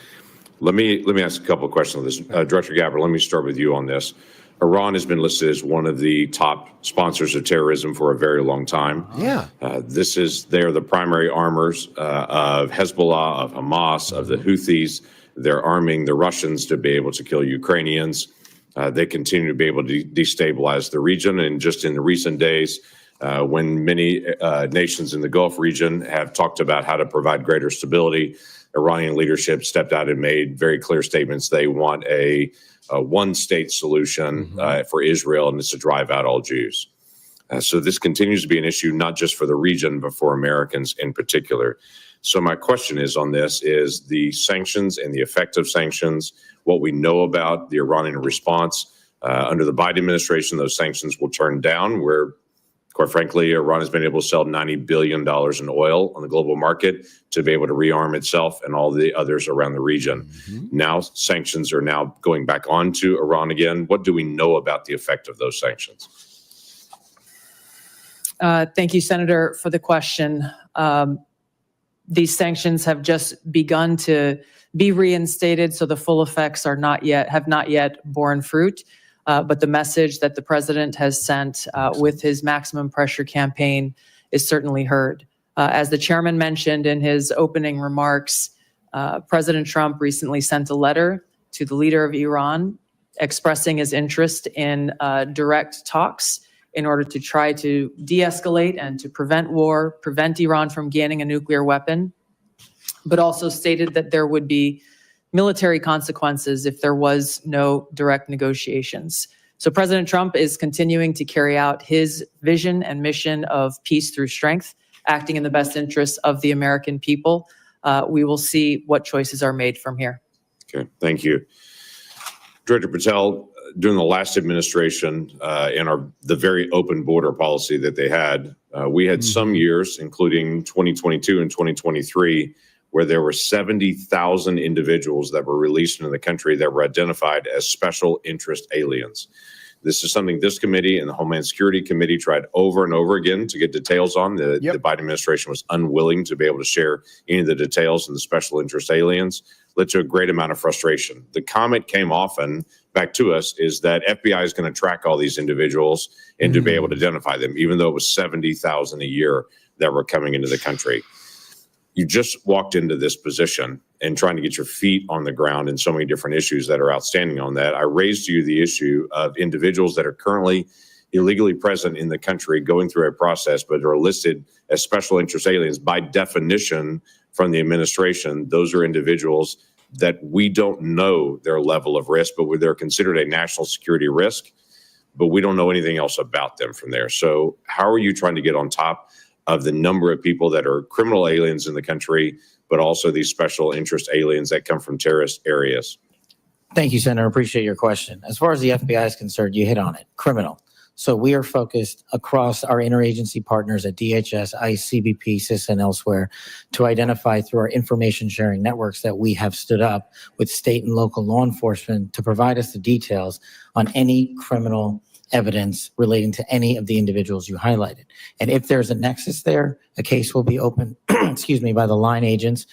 Let me ask a couple of questions on this. Director Gabbard, let me start with you on this. Iran has been listed as one of the top sponsors of terrorism for a very long time. Yeah. They're the primary armors of Hezbollah, of Hamas, of the Houthis. They're arming the Russians to be able to kill Ukrainians. They continue to be able to destabilize the region. And just in the recent days, When many nations in the Gulf region have talked about how to provide greater stability, Iranian leadership stepped out and made very clear statements. They want a one-state solution for Israel, and it's to drive out all Jews. So this continues to be an issue, not just for the region, but for Americans in particular. So my question is on this is the sanctions and the effect of sanctions, what we know about the Iranian response. Under the Biden administration, those sanctions will turn down, where, quite frankly, Iran has been able to sell $90 billion in oil on the global market to be able to rearm itself and all the others around the region. Now sanctions are now going back onto Iran again. What do we know about the effect of those sanctions? Thank you, Senator, for the question. These sanctions have just begun to be reinstated, so the full effects have not yet borne fruit. But the message that the president has sent with his maximum pressure campaign is certainly heard. As the chairman mentioned in his opening remarks, President Trump recently sent a letter to the leader of Iran expressing his interest in direct talks in order to try to de-escalate and to prevent war, prevent Iran from gaining a nuclear weapon, but also stated that there would be military consequences if there was no direct negotiations. So President Trump is continuing to carry out his vision and mission of peace through strength, acting in the best interests of the American people. We will see what choices are made from here. Okay, thank you. Director Patel, during the last administration and the very open border policy that they had, we had some years, including 2022 and 2023, where there were 70,000 individuals that were released into the country that were identified as special interest aliens. This is something this committee and the Homeland Security Committee tried over and over again to get details on. The Biden administration was unwilling to be able to share any of the details of the special interest aliens, led to a great amount of frustration. The comment came often back to us is that FBI is going to track all these individuals and to be able to identify them, even though it was 70,000 a year that were coming into the country. You just walked into this position and trying to get your feet on the ground in so many different issues that are outstanding on that. I raised to you the issue of individuals that are currently illegally present in the country going through a process, but are listed as special interest aliens. By definition from the administration, those are individuals that we don't know their level of risk, but they're considered a national security risk, but we don't know anything else about them from there. So how are you trying to get on top of the number of people that are criminal aliens in the country, but also these special interest aliens that come from terrorist areas? Thank you, Senator. Appreciate your question. As far as the FBI is concerned, you hit on it, criminal. So we are focused across our interagency partners at DHS, ICE, CBP, CIS, and elsewhere to identify through our information sharing networks that we have stood up with state and local law enforcement to provide us the details on any criminal evidence relating to any of the individuals you highlighted. And if there's a nexus there, a case will be opened, by the line agents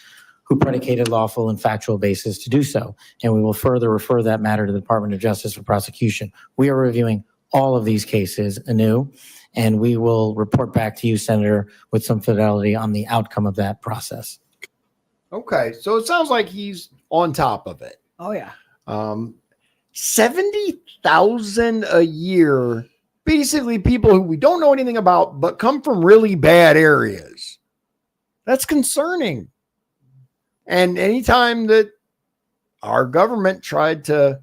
who predicated lawful and factual basis to do so. And we will further refer that matter to the Department of Justice for prosecution. We are reviewing all of these cases anew, and we will report back to you, Senator, with some fidelity on the outcome of that process. Okay, so it sounds like he's on top of it. Oh, yeah. 70,000 a year, basically people who we don't know anything about, but come from really bad areas. That's concerning. And anytime that our government tried to,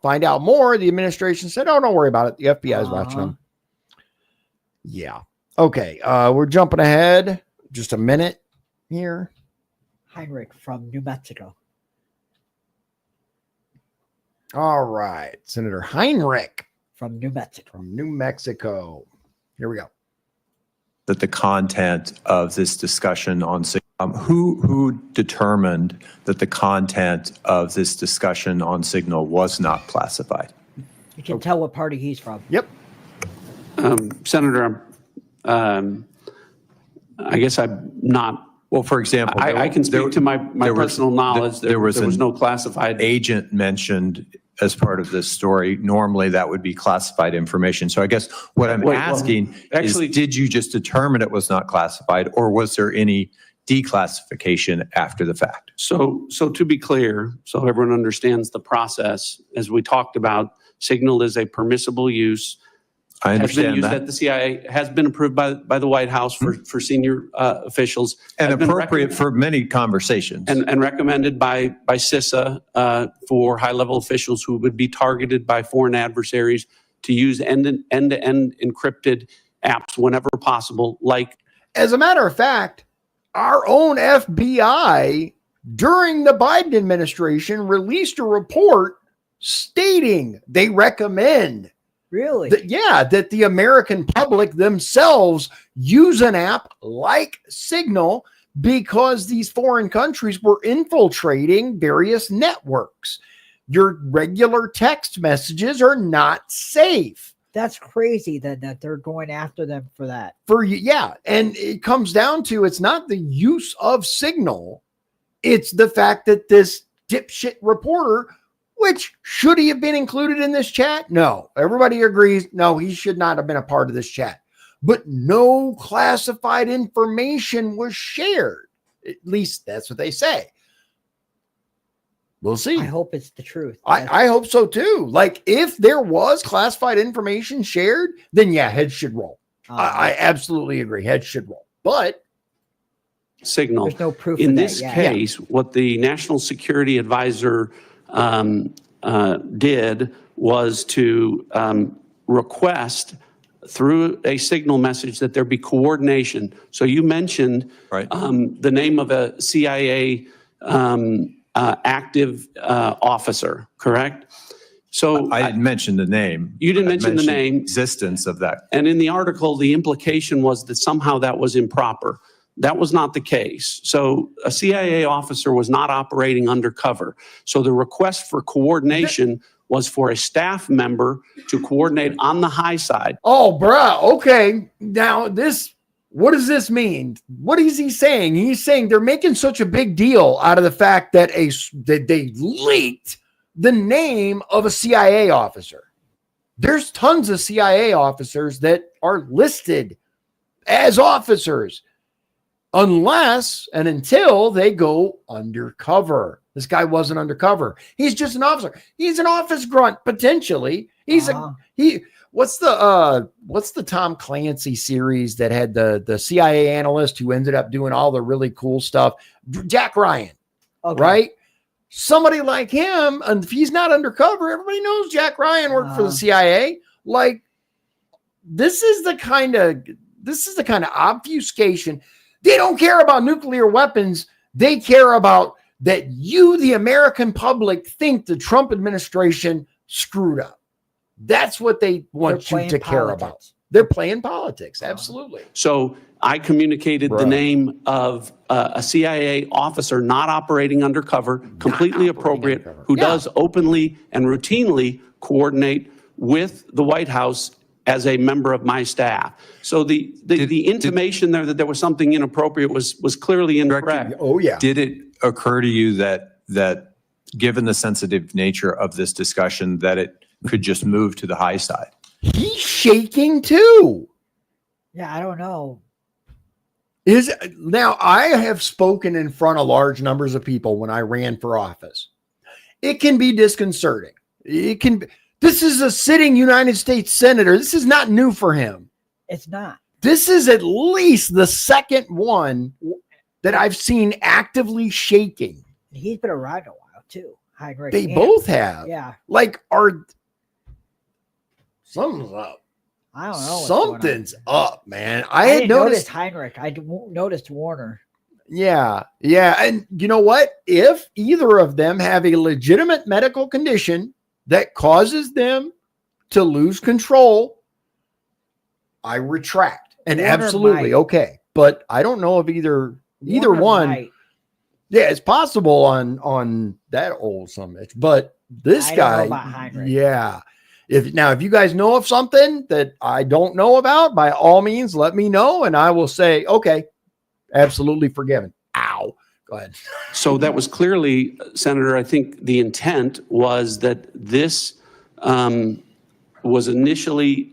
find out more, the administration said, oh, don't worry about it. The FBI is watching them. Yeah. Okay. We're jumping ahead just a minute here. Heinrich from New Mexico. All right. Senator Heinrich from New Mexico. From New Mexico. Here we go. That the content of this discussion on who determined that the content of this discussion on Signal was not classified? You can tell what party he's from. Yep. Senator, I guess I'm not. Well, for example, I can speak to my personal knowledge. There was no classified agent mentioned as part of this story. Normally, that would be classified information. So I guess what I'm asking is, did you just determine it was not classified, or was there any declassification after the fact? So to be clear, so everyone understands the process, as we talked about, Signal is a permissible use I has been understand used that. at the CIA, has been approved by the White House for senior officials. And has been appropriate for many conversations. and recommended by CISA for high-level officials who would be targeted by foreign adversaries to use end-to-end encrypted apps whenever possible, like. As a matter of fact, our own FBI during the Biden administration released a report stating they recommend Really? that the American public themselves use an app like Signal because these foreign countries were infiltrating various networks. Your regular text messages are not safe. That's crazy that they're going after them for that. And it comes down to, it's not the use of Signal, it's the fact that this dipshit reporter, which should he have been included in this chat? No. Everybody agrees, no, he should not have been a part of this chat. But no classified information was shared. At least that's what they say. We'll see. I hope it's the truth. I hope so too. Like, if there was classified information shared, then yeah, heads should roll. I absolutely agree. Heads should roll. But Signal. There's no proof in of that this yet. case, what the National Security Advisor did was to request through a Signal message that there be coordination. So you mentioned the name of a CIA active officer, correct? So I didn't mention the name. You didn't I mention the mentioned name. Existence of that. And in the article, the implication was that somehow that was improper. That was not the case. So a CIA officer was not operating undercover. So the request for coordination was for a staff member to coordinate on the high side. oh, bruh, okay. Now what does this mean? What is he saying? He's saying they're making such a big deal out of the fact that they leaked the name of a CIA officer. There's tons of CIA officers that are listed as officers unless and until they go undercover. This guy wasn't undercover. He's just an officer. He's an office grunt, potentially. What's the Tom Clancy series that had the CIA analyst who ended up doing all the really cool stuff? Jack Ryan, right? Somebody like him, and if he's not undercover, everybody knows Jack Ryan worked for the CIA. Like, this is the kind of obfuscation. They don't care about nuclear weapons. They care about that you, the American public, think the Trump administration screwed up. That's what they want you to care about. They're playing politics. Absolutely. So I communicated the name of a CIA officer not operating undercover, completely appropriate, who does openly and routinely coordinate with the White House as a member of my staff. So the intimation there that there was something inappropriate was clearly incorrect. Oh, yeah. Did it occur to you that given the sensitive nature of this discussion, that it could just move to the high side? He's shaking too. Yeah, I don't know. Now, I have spoken in front of large numbers of people when I ran for office. It can be disconcerting. This is a sitting United States senator. This is not new for him. It's not. This is at least the second one that I've seen actively shaking. He's been around a while too. Heinrich. They both have. Yeah. Like, something's up. I don't know. Something's up, man. I didn't had noticed Heinrich. I noticed Warner. Yeah. And you know what? If either of them have a legitimate medical condition that causes them to lose control, I retract. And Warner absolutely might. Okay. But I don't know if either Warner one. might. Yeah, it's possible on that old summit, but this I don't guy, know about Heinrich. yeah. If you guys know of something that I don't know about, by all means, let me know, and I will say, okay, absolutely forgiven. Ow. Go ahead. So that was clearly, Senator, I think the intent was that this was initially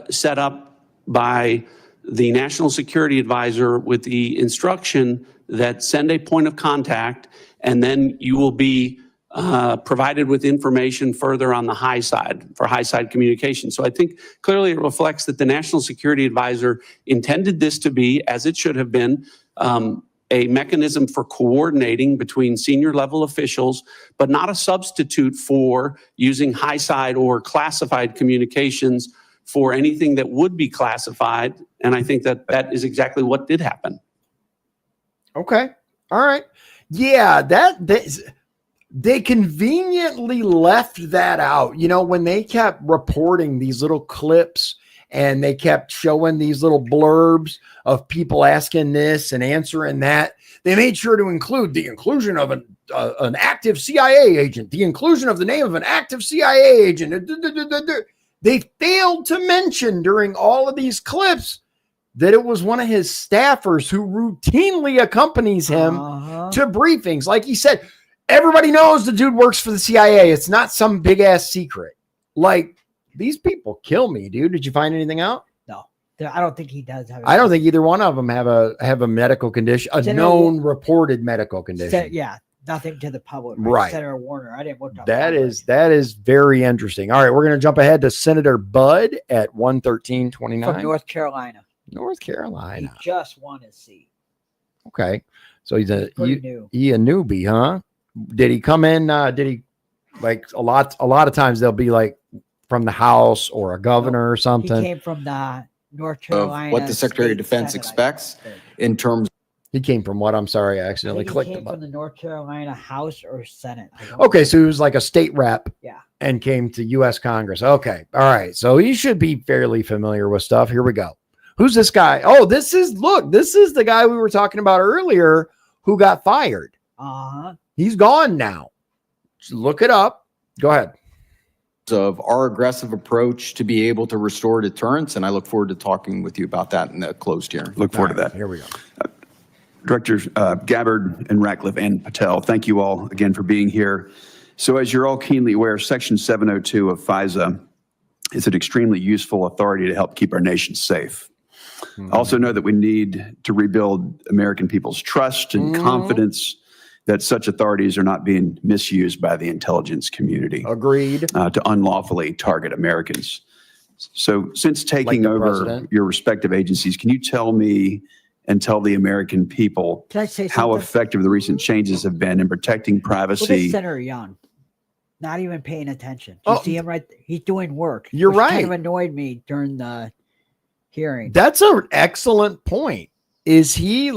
set up by the National Security Advisor with the instruction that send a point of contact, and then you will be provided with information further on the high side for high side communication. So I think clearly it reflects that the National Security Advisor intended this to be, as it should have been, a mechanism for coordinating between senior level officials, but not a substitute for using high side or classified communications for anything that would be classified. And I think that that is exactly what did happen. Okay. All right. Yeah, they conveniently left that out. You know, when they kept reporting these little clips and they kept showing these little blurbs of people asking this and answering that, they made sure to include the inclusion of an active CIA agent, the inclusion of the name of an active CIA agent. They failed to mention during all of these clips that it was one of his staffers who routinely accompanies him to briefings. Like he said, everybody knows the dude works for the CIA. It's not some big ass secret. Like, these people kill me, dude. Did you find anything out? No, I don't think he does. I don't think either one of them have a medical condition, a known reported medical condition. Yeah, nothing to the public. Right. Senator Warner. I didn't look up. That is very interesting. All right, we're going to jump ahead to Senator Budd at 113-29 from North Carolina. North Carolina. He just won his seat. Okay, so he's a new. He a newbie, huh? Did he come in? Did he, like, a lot of times they'll be like from the House or a governor or something. He came from the North Carolina. Of what the Secretary of Defense expects in terms. He came from what? I'm sorry, I accidentally clicked He the came button. from the North Carolina House or Senate. Okay, so he was like a state rep. Yeah. And came to U.S. Congress. Okay, all right. So he should be fairly familiar with stuff. Here we go. Who's this guy? Oh, this is the guy we were talking about earlier who got fired. He's gone now. Look it up. Go ahead. Of our aggressive approach to be able to restore deterrence, and I look forward to talking with you about that in the closed hearing. Look forward to that. Here we go. Directors Gabbard and Ratcliffe and Patel, thank you all again for being here. So as you're all keenly aware, Section 702 of FISA is an extremely useful authority to help keep our nation safe. Also know that we need to rebuild American people's trust and confidence that such authorities are not being misused by the intelligence community. Agreed. To unlawfully target Americans. So since taking over president. your respective agencies, can you tell me and tell the American people Can I say how something? effective the recent changes have been in protecting Look at privacy? Senator Young. Not even paying attention. Do you see him right? He's doing work. You're which right. Kind of annoyed me during the hearing. That's an excellent point. Is he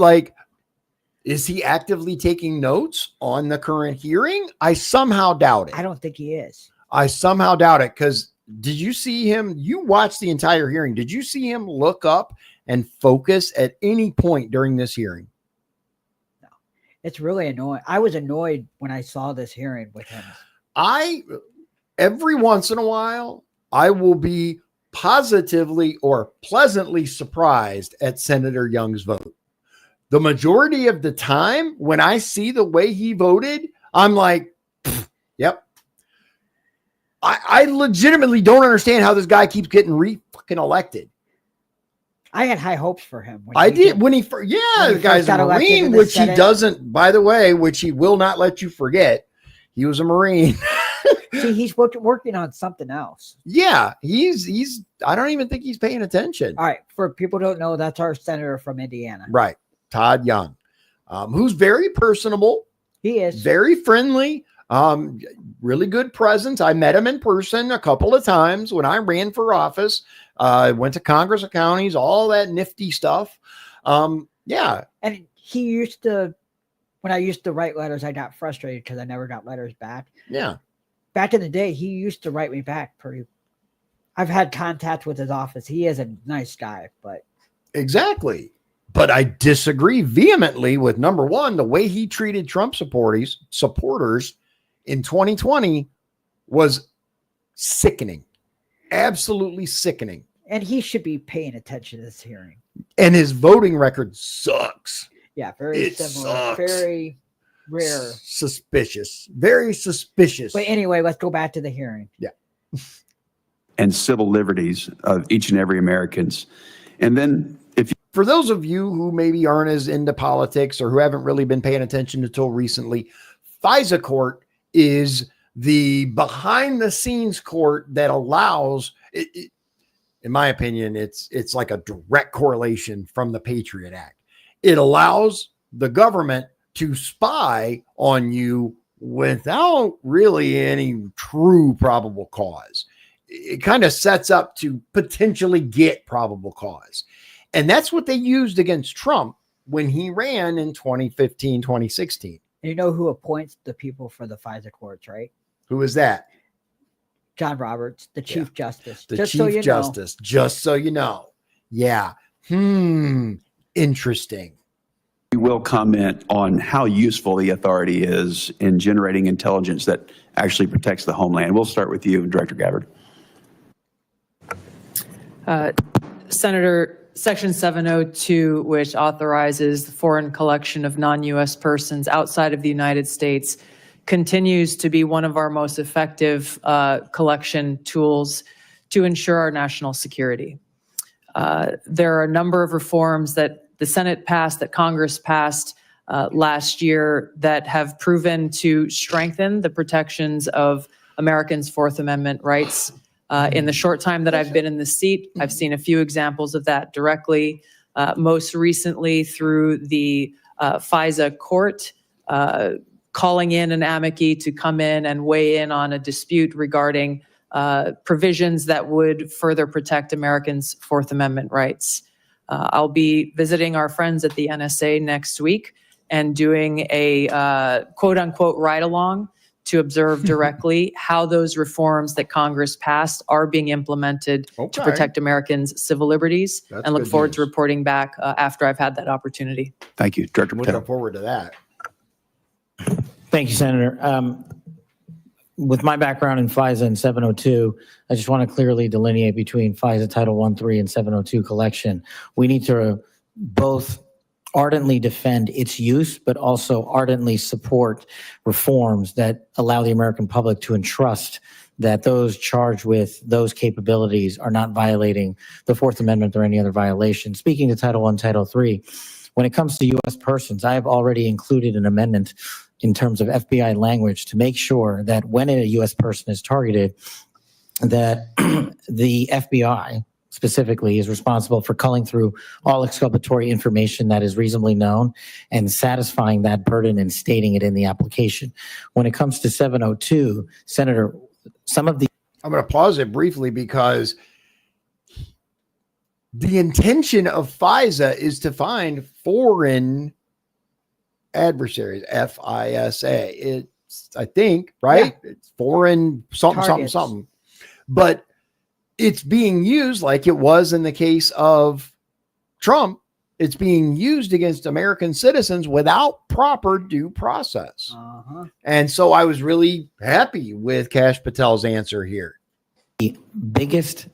actively taking notes on the current hearing? I somehow doubt it. I don't think he is. I somehow doubt it, because did you see him? You watched the entire hearing. Did you see him look up and focus at any point during this hearing? No. It's really annoying. I was annoyed when I saw this hearing with him. Every once in a while, I will be positively or pleasantly surprised at Senator Young's vote. The majority of the time, when I see the way he voted, I'm like, yep. I legitimately don't understand how this guy keeps getting fucking elected. I had high hopes for him. The guy's a Marine, which he doesn't, by the way, which he will not let you forget. He was a Marine. See, he's working on something else. Yeah, he's. I don't even think he's paying attention. All right, for people who don't know, that's our senator from Indiana. Right, Todd Young, who's very personable. He is very friendly. Really good presence. I met him in person a couple of times when I ran for office. Went to Congress of Counties, all that nifty stuff. Yeah, and he used to. When I used to write letters, I got frustrated because I never got letters back. Yeah. Back in the day, he used to write me back pretty. I've had contact with his office. He is a nice guy, but. Exactly. But I disagree vehemently with, number one, the way he treated Trump supporters in 2020 was sickening. Absolutely sickening. And he should be paying attention to this hearing. And his voting record sucks. Yeah, very similar. Sucks. Very rare. Suspicious. Very suspicious. But anyway, let's go back to the hearing. Yeah. And civil liberties of each and every Americans. And then for those of you who maybe aren't as into politics or who haven't really been paying attention until recently, FISA court is the behind the scenes court that allows it, in my opinion, it's like a direct correlation from the Patriot Act. It allows the government to spy on you without really any true probable cause. It kind of sets up to potentially get probable cause. And that's what they used against Trump when he ran in 2015, 2016. You know who appoints the people for the FISA courts, right? Who is that? John Roberts, the Chief Justice. The Chief Justice, just so you know. Yeah. Interesting. We will comment on how useful the authority is in generating intelligence that actually protects the homeland. We'll start with you, Director Gabbard. Senator, Section 702, which authorizes the foreign collection of non-U.S. persons outside of the United States, continues to be one of our most effective collection tools to ensure our national security. There are a number of reforms that the Senate passed, that Congress passed last year, that have proven to strengthen the protections of Americans' Fourth Amendment rights. In the short time that I've been in the seat, I've seen a few examples of that directly, most recently through the FISA court, calling in an amici to come in and weigh in on a dispute regarding provisions that would further protect Americans' Fourth Amendment rights. I'll be visiting our friends at the NSA next week and doing a quote unquote ride along to observe directly how those reforms that Congress passed are being implemented to protect Americans' civil liberties. That's and look good forward news. to reporting back after I've had that opportunity. Thank you, Director I'm Patel. looking forward to that. Thank you, Senator. With my background in FISA and 702, I just want to clearly delineate between FISA Title 1.3 and 702 collection. We need to both ardently defend its use, but also ardently support reforms that allow the American public to entrust that those charged with those capabilities are not violating the Fourth Amendment or any other violation. Speaking to Title 1, Title 3, when it comes to U.S. persons, I have already included an amendment in terms of FBI language to make sure that when a U.S. person is targeted, that the FBI specifically is responsible for culling through all exculpatory information that is reasonably known and satisfying that burden and stating it in the application. When it comes to 702, Senator, some of the... I'm going to pause it briefly because the intention of FISA is to find foreign adversaries, FISA. It's, I think, right? Yeah. It's foreign something. But it's being used like it was in the case of Trump. It's being used against American citizens without proper due process. And so I was really happy with Kash Patel's answer here. The biggest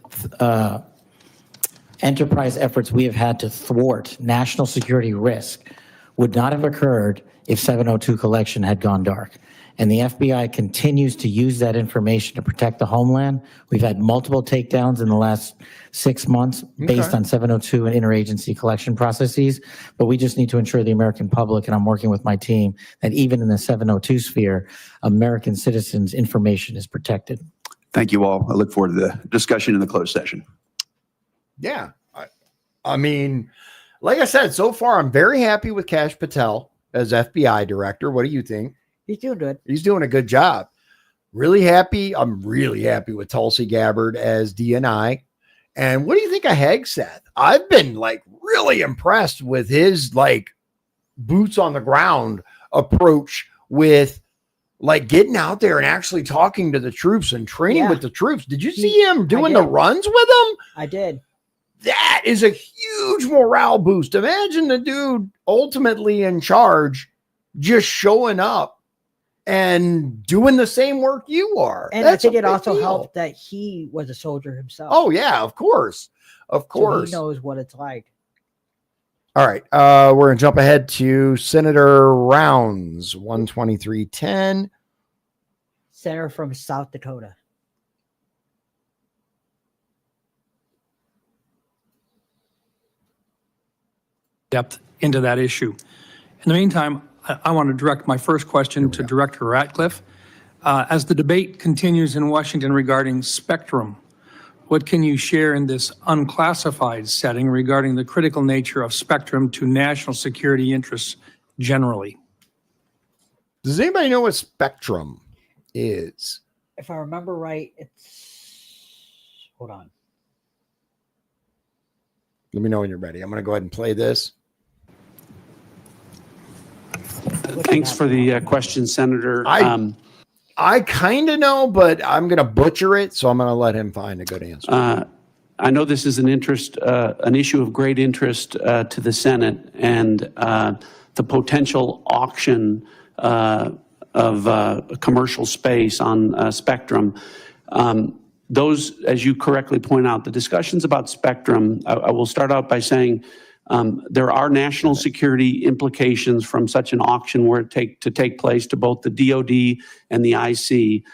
enterprise efforts we have had to thwart national security risk would not have occurred if 702 collection had gone dark. And the FBI continues to use that information to protect the homeland. We've had multiple takedowns in the last 6 months based on 702 and interagency collection processes. But we just need to ensure the American public, and I'm working with my team, that even in the 702 sphere, American citizens' information is protected. Thank you all. I look forward to the discussion in the closed session. Yeah. I mean, like I said, so far, I'm very happy with Kash Patel as FBI director. What do you think? He's doing good. He's doing a good job. Really happy. I'm really happy with Tulsi Gabbard as DNI. And what do you think of Hegseth? I've been like really impressed with his like boots on the ground approach with like getting out there and actually talking to the troops and training with the troops. Did you see him doing the runs with them? I did. That is a huge morale boost. Imagine the dude ultimately in charge just showing up and doing the same work you are. And I think it also helped that he was a soldier himself. Oh, yeah, of course. Of course. So he knows what it's like. All right. We're going to jump ahead to Senator Rounds, 12310. Senator from South Dakota. Depth into that issue. In the meantime, I want to direct my first question to Director Ratcliffe. As the debate continues in Washington regarding spectrum, what can you share in this unclassified setting regarding the critical nature of spectrum to national security interests generally? Does anybody know what spectrum is? If I remember right, hold on. Let me know when you're ready. I'm going to go ahead and play this. Thanks for the question, Senator. I kind of know, but I'm going to butcher it, so I'm going to let him find a good answer. I know this is an issue of great interest to the Senate, and the potential auction of commercial space on spectrum. Those, as you correctly point out, the discussions about spectrum, I will start out by saying there are national security implications from such an auction were to take place to both the DoD and the IC.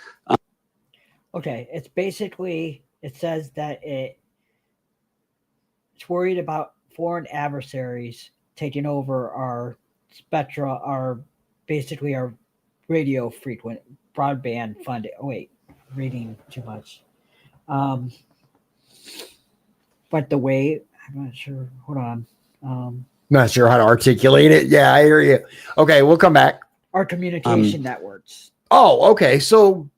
Okay, it's basically, it says that it's worried about foreign adversaries taking over our spectra, basically our radio frequent broadband funding. Oh wait, reading too much. But the way, I'm not sure, hold on. Not sure how to articulate it. Yeah, I hear you. Okay, we'll come back. Our communication networks. Oh, okay. So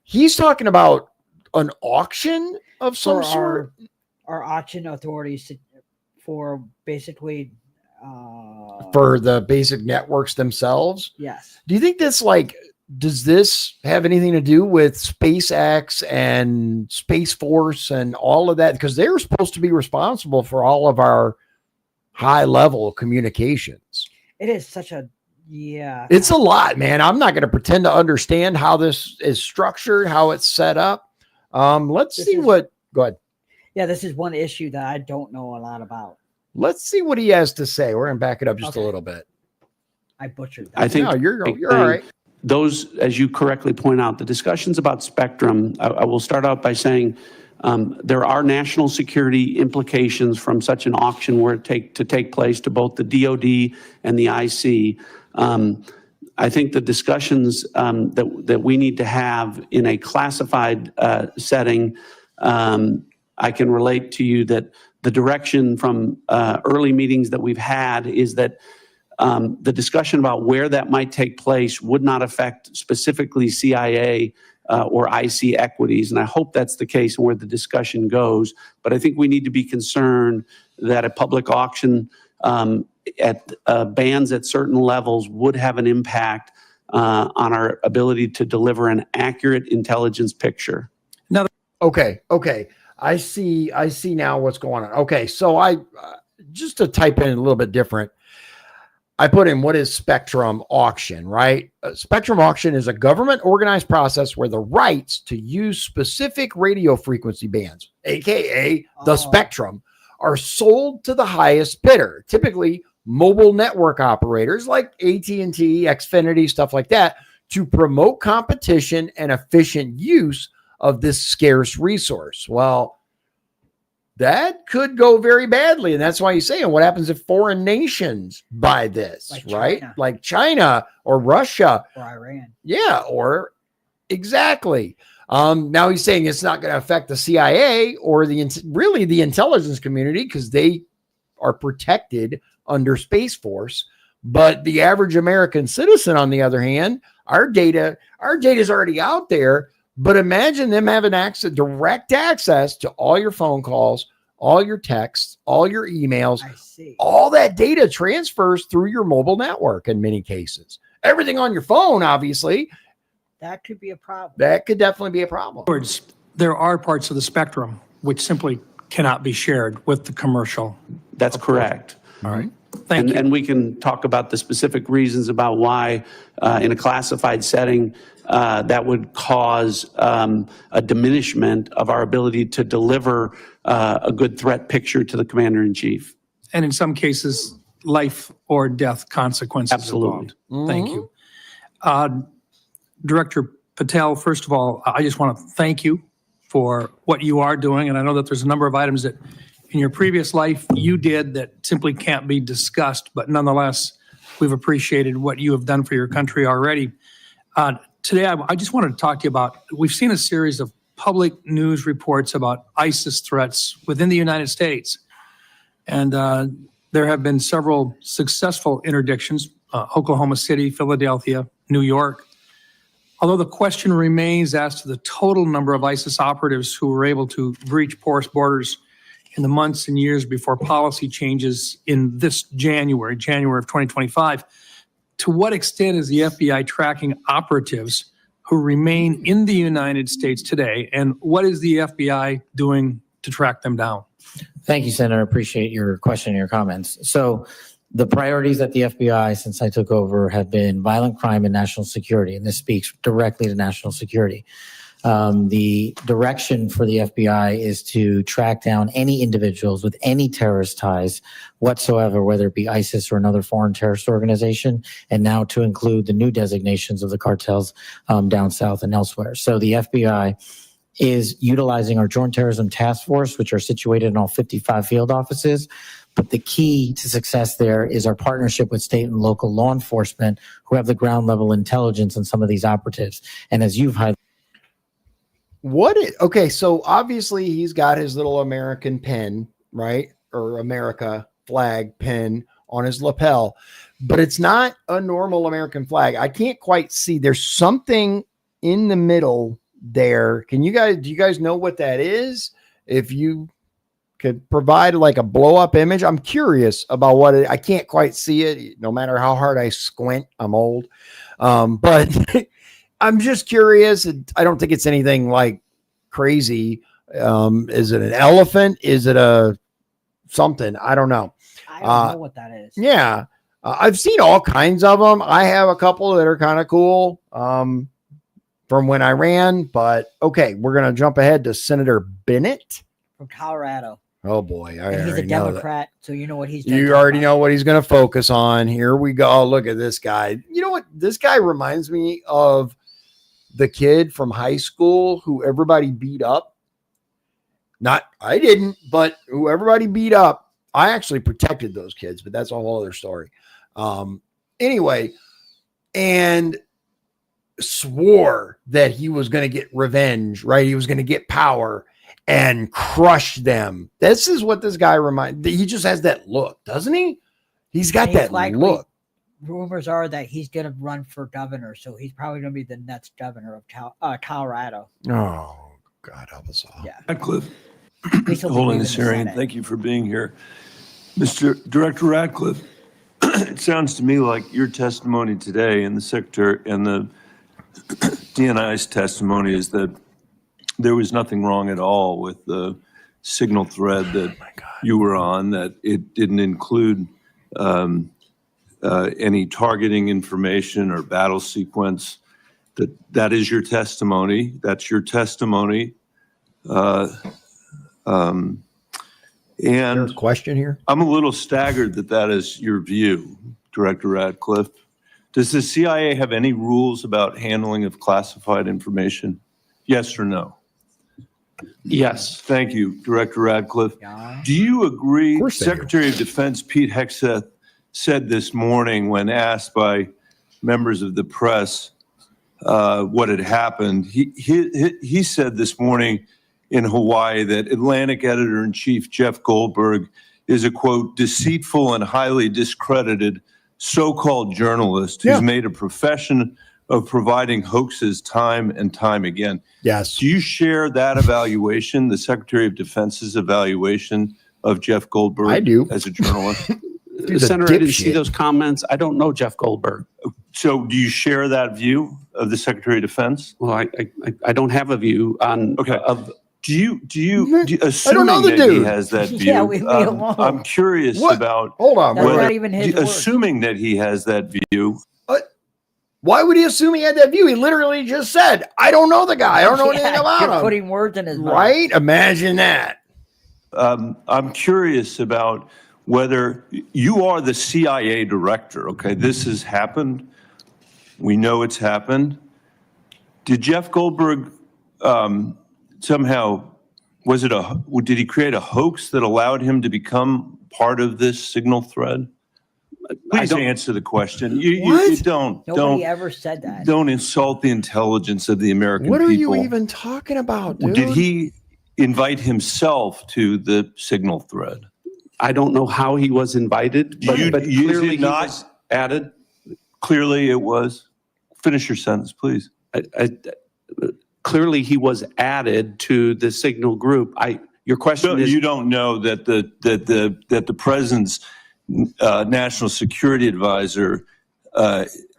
he's talking about an auction of some sort? Our auction authorities for basically... for the basic networks themselves? Yes. Do you think that's does this have anything to do with SpaceX and Space Force and all of that? Because they're supposed to be responsible for all of our high level communications. It is such a, yeah. It's a lot, man. I'm not going to pretend to understand how this is structured, how it's set up. Let's see what, go ahead. Yeah, this is one issue that I don't know a lot about. Let's see what he has to say. We're going to back it up just a little bit. I butchered that. I think no, you're all right. Those, as you correctly point out, the discussions about spectrum, I will start out by saying there are national security implications from such an auction were to take place to both the DoD and the IC. I think the discussions that we need to have in a classified setting, I can relate to you that the direction from early meetings that we've had is that the discussion about where that might take place would not affect specifically CIA or IC equities. And I hope that's the case and where the discussion goes. But I think we need to be concerned that a public auction at bands at certain levels would have an impact on our ability to deliver an accurate intelligence picture. Okay. I see now what's going on. Okay. So I, just to type in a little bit different, I put in what is spectrum auction, right? Spectrum auction is a government organized process where the rights to use specific radio frequency bands, AKA the spectrum, are sold to the highest bidder, typically mobile network operators like AT&T, Xfinity, stuff like that, to promote competition and efficient use of this scarce resource. Well, that could go very badly. And that's why he's saying, what happens if foreign nations buy this, like right? China. Like China or Russia. Or Iran. Yeah, or exactly. Now he's saying it's not going to affect the CIA or really the intelligence community because they are protected under Space Force. But the average American citizen, on the other hand, our data is already out there. But imagine them having direct access to all your phone calls, all your texts, all your emails. I see. All that data transfers through your mobile network in many cases. Everything on your phone, obviously. That could be a problem. That could definitely be a problem. In other words, there are parts of the spectrum which simply cannot be shared with the commercial. That's correct. All right. Thank you. And we can talk about the specific reasons about why in a classified setting that would cause a diminishment of our ability to deliver a good threat picture to the commander-in-chief. And in some cases, life or death consequences. Absolutely. Involved. Thank you. Director Patel, first of all, I just want to thank you for what you are doing. And I know that there's a number of items that in your previous life you did that simply can't be discussed, but nonetheless, we've appreciated what you have done for your country already. today I just wanted to talk to you about, we've seen a series of public news reports about ISIS threats within the United States. And there have been several successful interdictions, Oklahoma City, Philadelphia, New York. Although the question remains as to the total number of ISIS operatives who were able to breach porous borders in the months and years before policy changes in this January of 2025, to what extent is the FBI tracking operatives who remain in the United States today, and what is the FBI doing to track them down? Thank you, Senator. I appreciate your question and your comments. So the priorities at the FBI since I took over have been violent crime and national security, and this speaks directly to national security. The direction for the FBI is to track down any individuals with any terrorist ties whatsoever, whether it be ISIS or another foreign terrorist organization, and now to include the new designations of the cartels down south and elsewhere. So the FBI is utilizing our Joint Terrorism Task Force, which are situated in all 55 field offices. But the key to success there is our partnership with state and local law enforcement who have the ground level intelligence on some of these operatives. And as you've highlighted, okay, so obviously he's got his little American pin, right? Or America flag pin on his lapel, but it's not a normal American flag. I can't quite see. There's something in the middle there. Do you guys know what that is? If you could provide like a blow up image, I'm curious about what I can't quite see it. No matter how hard I squint, I'm old. But I'm just curious. I don't think it's anything like crazy. Is it an elephant? Is it a something? I don't know. I don't know what that is. Yeah. I've seen all kinds of them. I have a couple that are kind of cool from when I ran, but okay, we're going to jump ahead to Senator Bennett from Colorado. Oh boy. And he's a Democrat, so you know what he's doing. You already know what he's going to focus on. Here we go. Oh, look at this guy. You know what? This guy reminds me of the kid from high school who everybody beat up. Not, I didn't, but who everybody beat up. I actually protected those kids, but that's a whole other story. Anyway, and swore that he was going to get revenge, right? He was going to get power and crush them. This is what this guy reminds. He just has that look, doesn't he? He's got that look. Rumors are that he's going to run for governor, so he's probably going to be the next governor of Colorado. Oh, God help us all. Yeah. Ratcliffe, holding this hearing. Thank you for being here. Mr. Director Ratcliffe, it sounds to me like your testimony today and the Secretary and the DNI's testimony is that there was nothing wrong at all with the signal thread that you were on, that it didn't include any targeting information or battle sequence. That is your testimony. That's your testimony. And there's a question here. I'm a little staggered that is your view, Director Ratcliffe. Does the CIA have any rules about handling of classified information? Yes or no? Yes. Thank you, Director Ratcliffe. Do you agree? Secretary of Defense Pete Hegseth said this morning when asked by members of the press what had happened. He said this morning in Hawaii that Atlantic Editor-in-Chief Jeff Goldberg is a, quote, deceitful and highly discredited so-called journalist who's made a profession of providing hoaxes time and time again. Yes. Do you share that evaluation, the Secretary of Defense's evaluation of Jeff Goldberg? I do. As a journalist? Senator, I didn't see those comments. I don't know Jeff Goldberg. So do you share that view of the Secretary of Defense? Well, I don't have a view on. Okay. Do you I assuming don't know the that dude. He has that view? Yeah, leave me alone. I'm curious about. Hold on. That's not even his word. Assuming that he has that view. Why would he assume he had that view? He literally just said, I don't know the guy. I don't know anything about You're him. putting words in his mouth. Right? Imagine that. I'm curious about whether you are the CIA director. Okay, this has happened. We know it's happened. Did Jeff Goldberg somehow, did he create a hoax that allowed him to become part of this signal thread? Please answer the question. You don't. Nobody ever said that. Don't insult the intelligence of the American people. What are you even talking about, dude? Did he invite himself to the signal thread? I don't know how he was invited, but clearly he was added. Clearly it was. Finish your sentence, please. Clearly he was added to the signal group. Your question is, you don't know that the president's national security advisor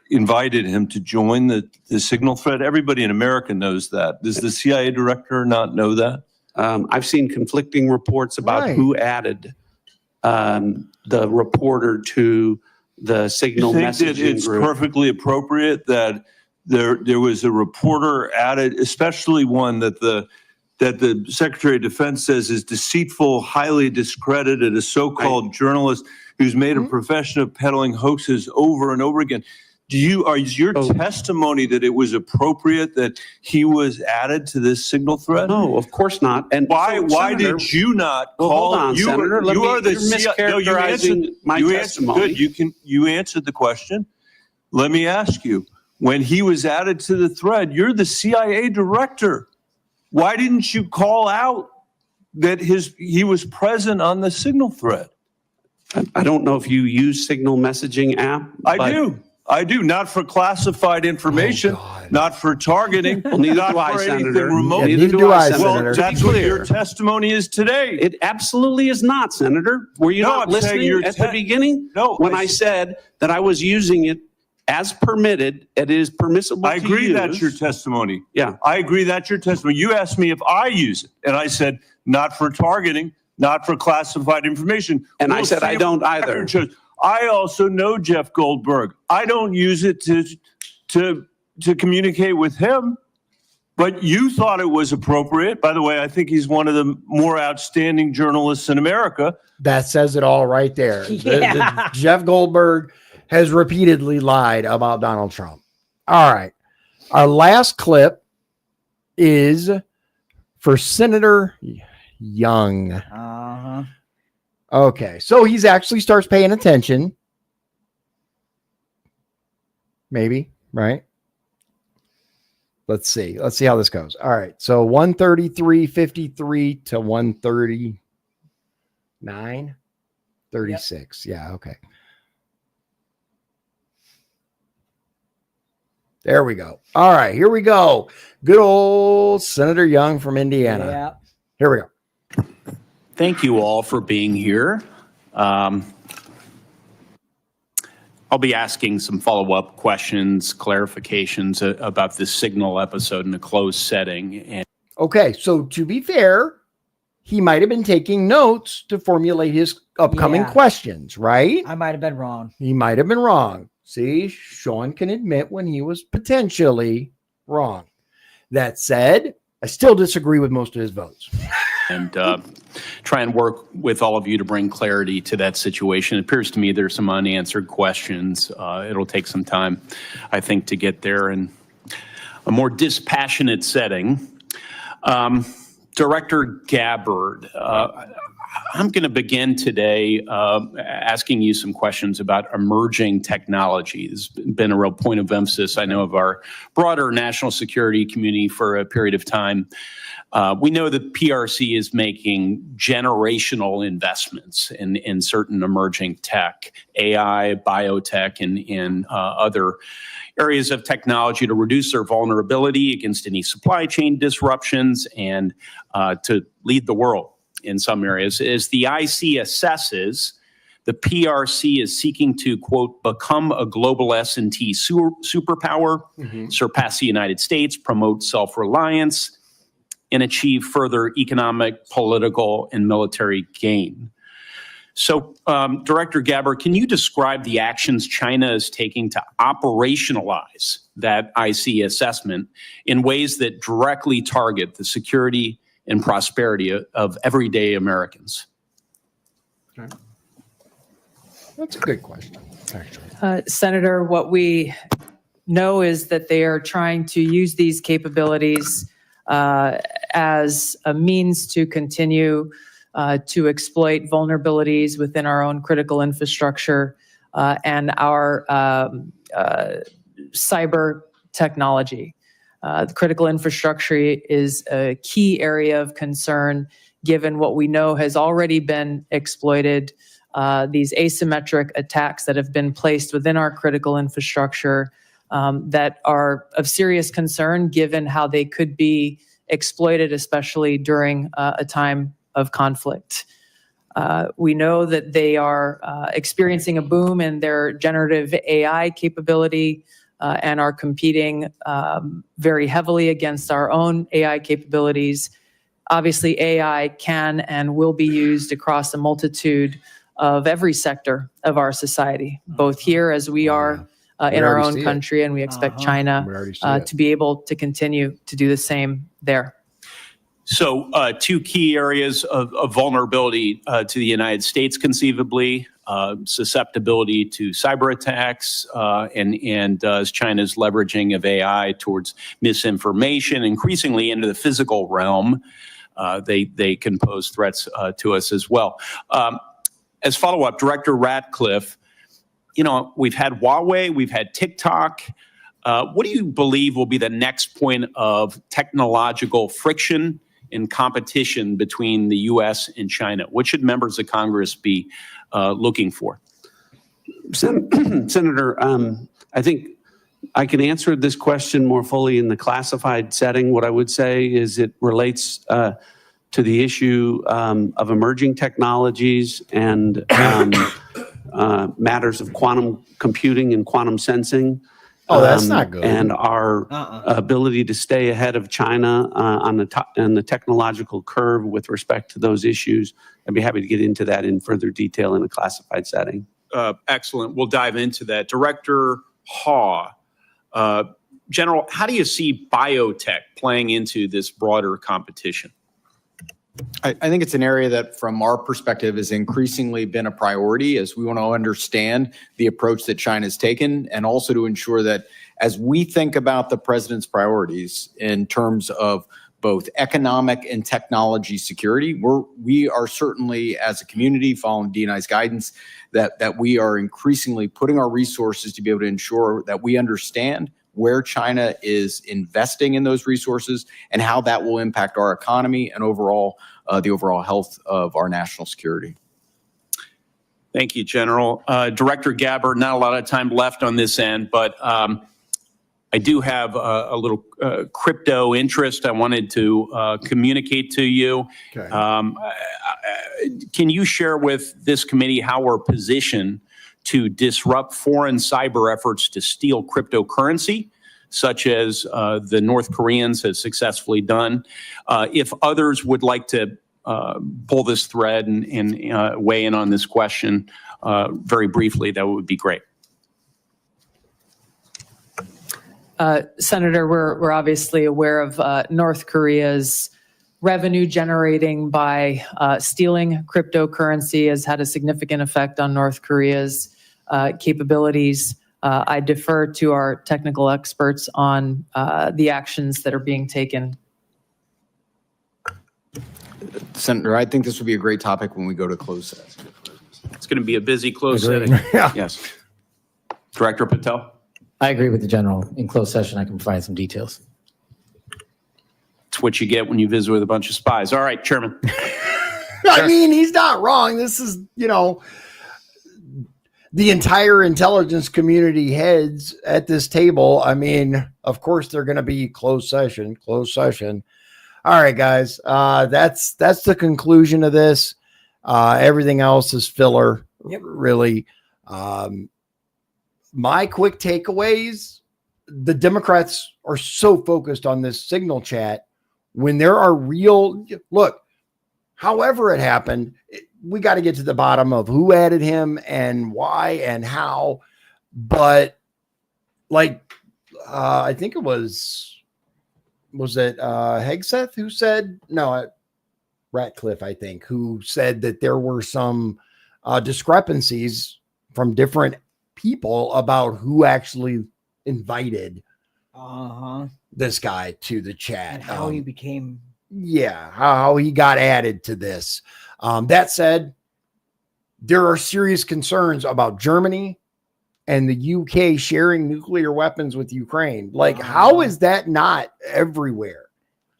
invited him to join the signal thread? Everybody in America knows that. Does the CIA director not know that? I've seen conflicting reports about who added the reporter to the signal messaging group. It's perfectly appropriate that there was a reporter added, especially one that the Secretary of Defense says is deceitful, highly discredited, a so-called journalist who's made a profession of peddling hoaxes over and over again. Is your testimony that it was appropriate that he was added to this signal thread? No, of course not. And why did you not call? Hold on, Senator. You're mischaracterizing my testimony. Good. You answered the question. Let me ask you: when he was added to the thread, you're the CIA director. Why didn't you call out that he was present on the signal thread? I don't know if you use signal messaging app. I do, not for classified information, not for targeting, neither not do I, for anything Senator. remote. Neither do I, Well, Senator. that's what your testimony is today. It absolutely is not, Senator. Were you not listening at the beginning? No. When I said that I was using it as permitted, it is permissible I to agree use. that's your testimony. Yeah. I agree that's your testimony. You asked me if I use it, and I said not for targeting, not for classified information. And I said I don't either. I also know Jeff Goldberg. I don't use it to communicate with him, but you thought it was appropriate. By the way, I think he's one of the more outstanding journalists in America. That says it all right there. Yeah. Jeff Goldberg has repeatedly lied about Donald Trump. All right. Our last clip is for Senator Young. Uh-huh. Okay, so he's actually starts paying attention. Maybe, right? Let's see how this goes. All right, so 133.53 to 139.36. Yeah, okay. There we go. All right, here we go. Good old Senator Young from Indiana. Yeah. Here we go. Thank you all for being here. I'll be asking some follow-up questions, clarifications about this signal episode in a closed setting. And okay, so to be fair, he might have been taking notes to formulate his upcoming questions, right? I might have been wrong. He might have been wrong. See, Sean can admit when he was potentially wrong. That said, I still disagree with most of his votes. and try and work with all of you to bring clarity to that situation. It appears to me there's some unanswered questions. It'll take some time, I think, to get there in a more dispassionate setting. Director Gabbard, I'm going to begin today asking you some questions about emerging technology. This has been a real point of emphasis, I know, of our broader national security community for a period of time. We know that PRC is making generational investments in certain emerging tech, AI, biotech, and other areas of technology to reduce their vulnerability against any supply chain disruptions and to lead the world in some areas. As the IC assesses, the PRC is seeking to, quote, become a global S&T superpower, surpass the United States, promote self-reliance, and achieve further economic, political, and military gain. So, Director Gabbard, can you describe the actions China is taking to operationalize that IC assessment in ways that directly target the security and prosperity of everyday Americans? That's a good question, actually. Senator, what we know is that they are trying to use these capabilities as a means to continue to exploit vulnerabilities within our own critical infrastructure and our cyber technology. The critical infrastructure is a key area of concern given what we know has already been exploited, these asymmetric attacks that have been placed within our critical infrastructure that are of serious concern given how they could be exploited, especially during a time of conflict. We know that they are experiencing a boom in their generative AI capability and are competing very heavily against our own AI capabilities. Obviously, AI can and will be used across a multitude of every sector of our society, both here as we are in our own country, and we expect China to be able to continue to do the same there. So two key areas of vulnerability to the United States, conceivably, susceptibility to cyber attacks, and as China's leveraging of AI towards misinformation, increasingly into the physical realm, they can pose threats to us as well. As follow-up, Director Ratcliffe, we've had Huawei, we've had TikTok. What do you believe will be the next point of technological friction and competition between the U.S. and China? What should members of Congress be looking for? Senator, I think I can answer this question more fully in the classified setting. What I would say is it relates to the issue of emerging technologies and matters of quantum computing and quantum sensing. Oh, that's not good. And our ability to stay ahead of China on the technological curve with respect to those issues. I'd be happy to get into that in further detail in a classified setting. Excellent. We'll dive into that. Director Haw, General, how do you see biotech playing into this broader competition? I think it's an area that, from our perspective, has increasingly been a priority as we want to understand the approach that China's taken, and also to ensure that as we think about the president's priorities in terms of both economic and technology security, we are certainly, as a community, following DNI's guidance, that we are increasingly putting our resources to be able to ensure that we understand where China is investing in those resources and how that will impact our economy and overall the overall health of our national security. Thank you, General. Director Gabbard, not a lot of time left on this end, but I do have a little crypto interest I wanted to communicate to you. Okay. Can you share with this committee how we're positioned to disrupt foreign cyber efforts to steal cryptocurrency, such as the North Koreans have successfully done? If others would like to pull this thread and weigh in on this question very briefly, that would be great. Senator, we're obviously aware of North Korea's revenue generating by stealing cryptocurrency has had a significant effect on North Korea's capabilities. I defer to our technical experts on the actions that are being taken. Senator, I think this would be a great topic when we go to closed session. It's going to be a busy closed setting. Yeah. Yes. Director Patel? I agree with the general. In closed session, I can provide some details. It's what you get when you visit with a bunch of spies. All right, Chairman. I mean, he's not wrong. This is, the entire intelligence community heads at this table. I mean, of course, they're going to be closed session. All right, guys. That's the conclusion of this. Everything else is filler, really. My quick takeaways: the Democrats are so focused on this signal chat when there are real look. However it happened, we got to get to the bottom of who added him and why and how. But I think it was it Hegseth who said, no, Ratcliffe, I think, who said that there were some discrepancies from different people about who actually invited this guy to the chat. And how he became. Yeah, how he got added to this. That said, there are serious concerns about Germany and the UK sharing nuclear weapons with Ukraine. Like, how is that not everywhere?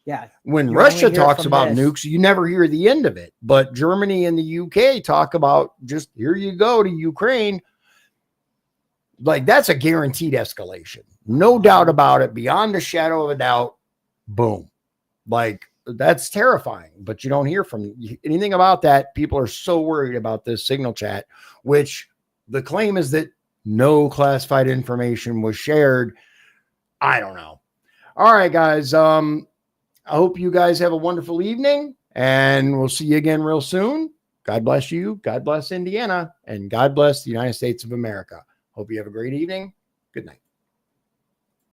Yeah. When You Russia only hear talks from about this. nukes, you never hear the end of it. But Germany and the UK talk about just here you go to Ukraine. Like, that's a guaranteed escalation. No doubt about it. Beyond a shadow of a doubt. Boom. Like, that's terrifying. But you don't hear from anything about that. People are so worried about this signal chat, which the claim is that no classified information was shared. I don't know. All right, guys. I hope you guys have a wonderful evening, and we'll see you again real soon. God bless you. God bless Indiana, and God bless the United States of America. Hope you have a great evening. Good night.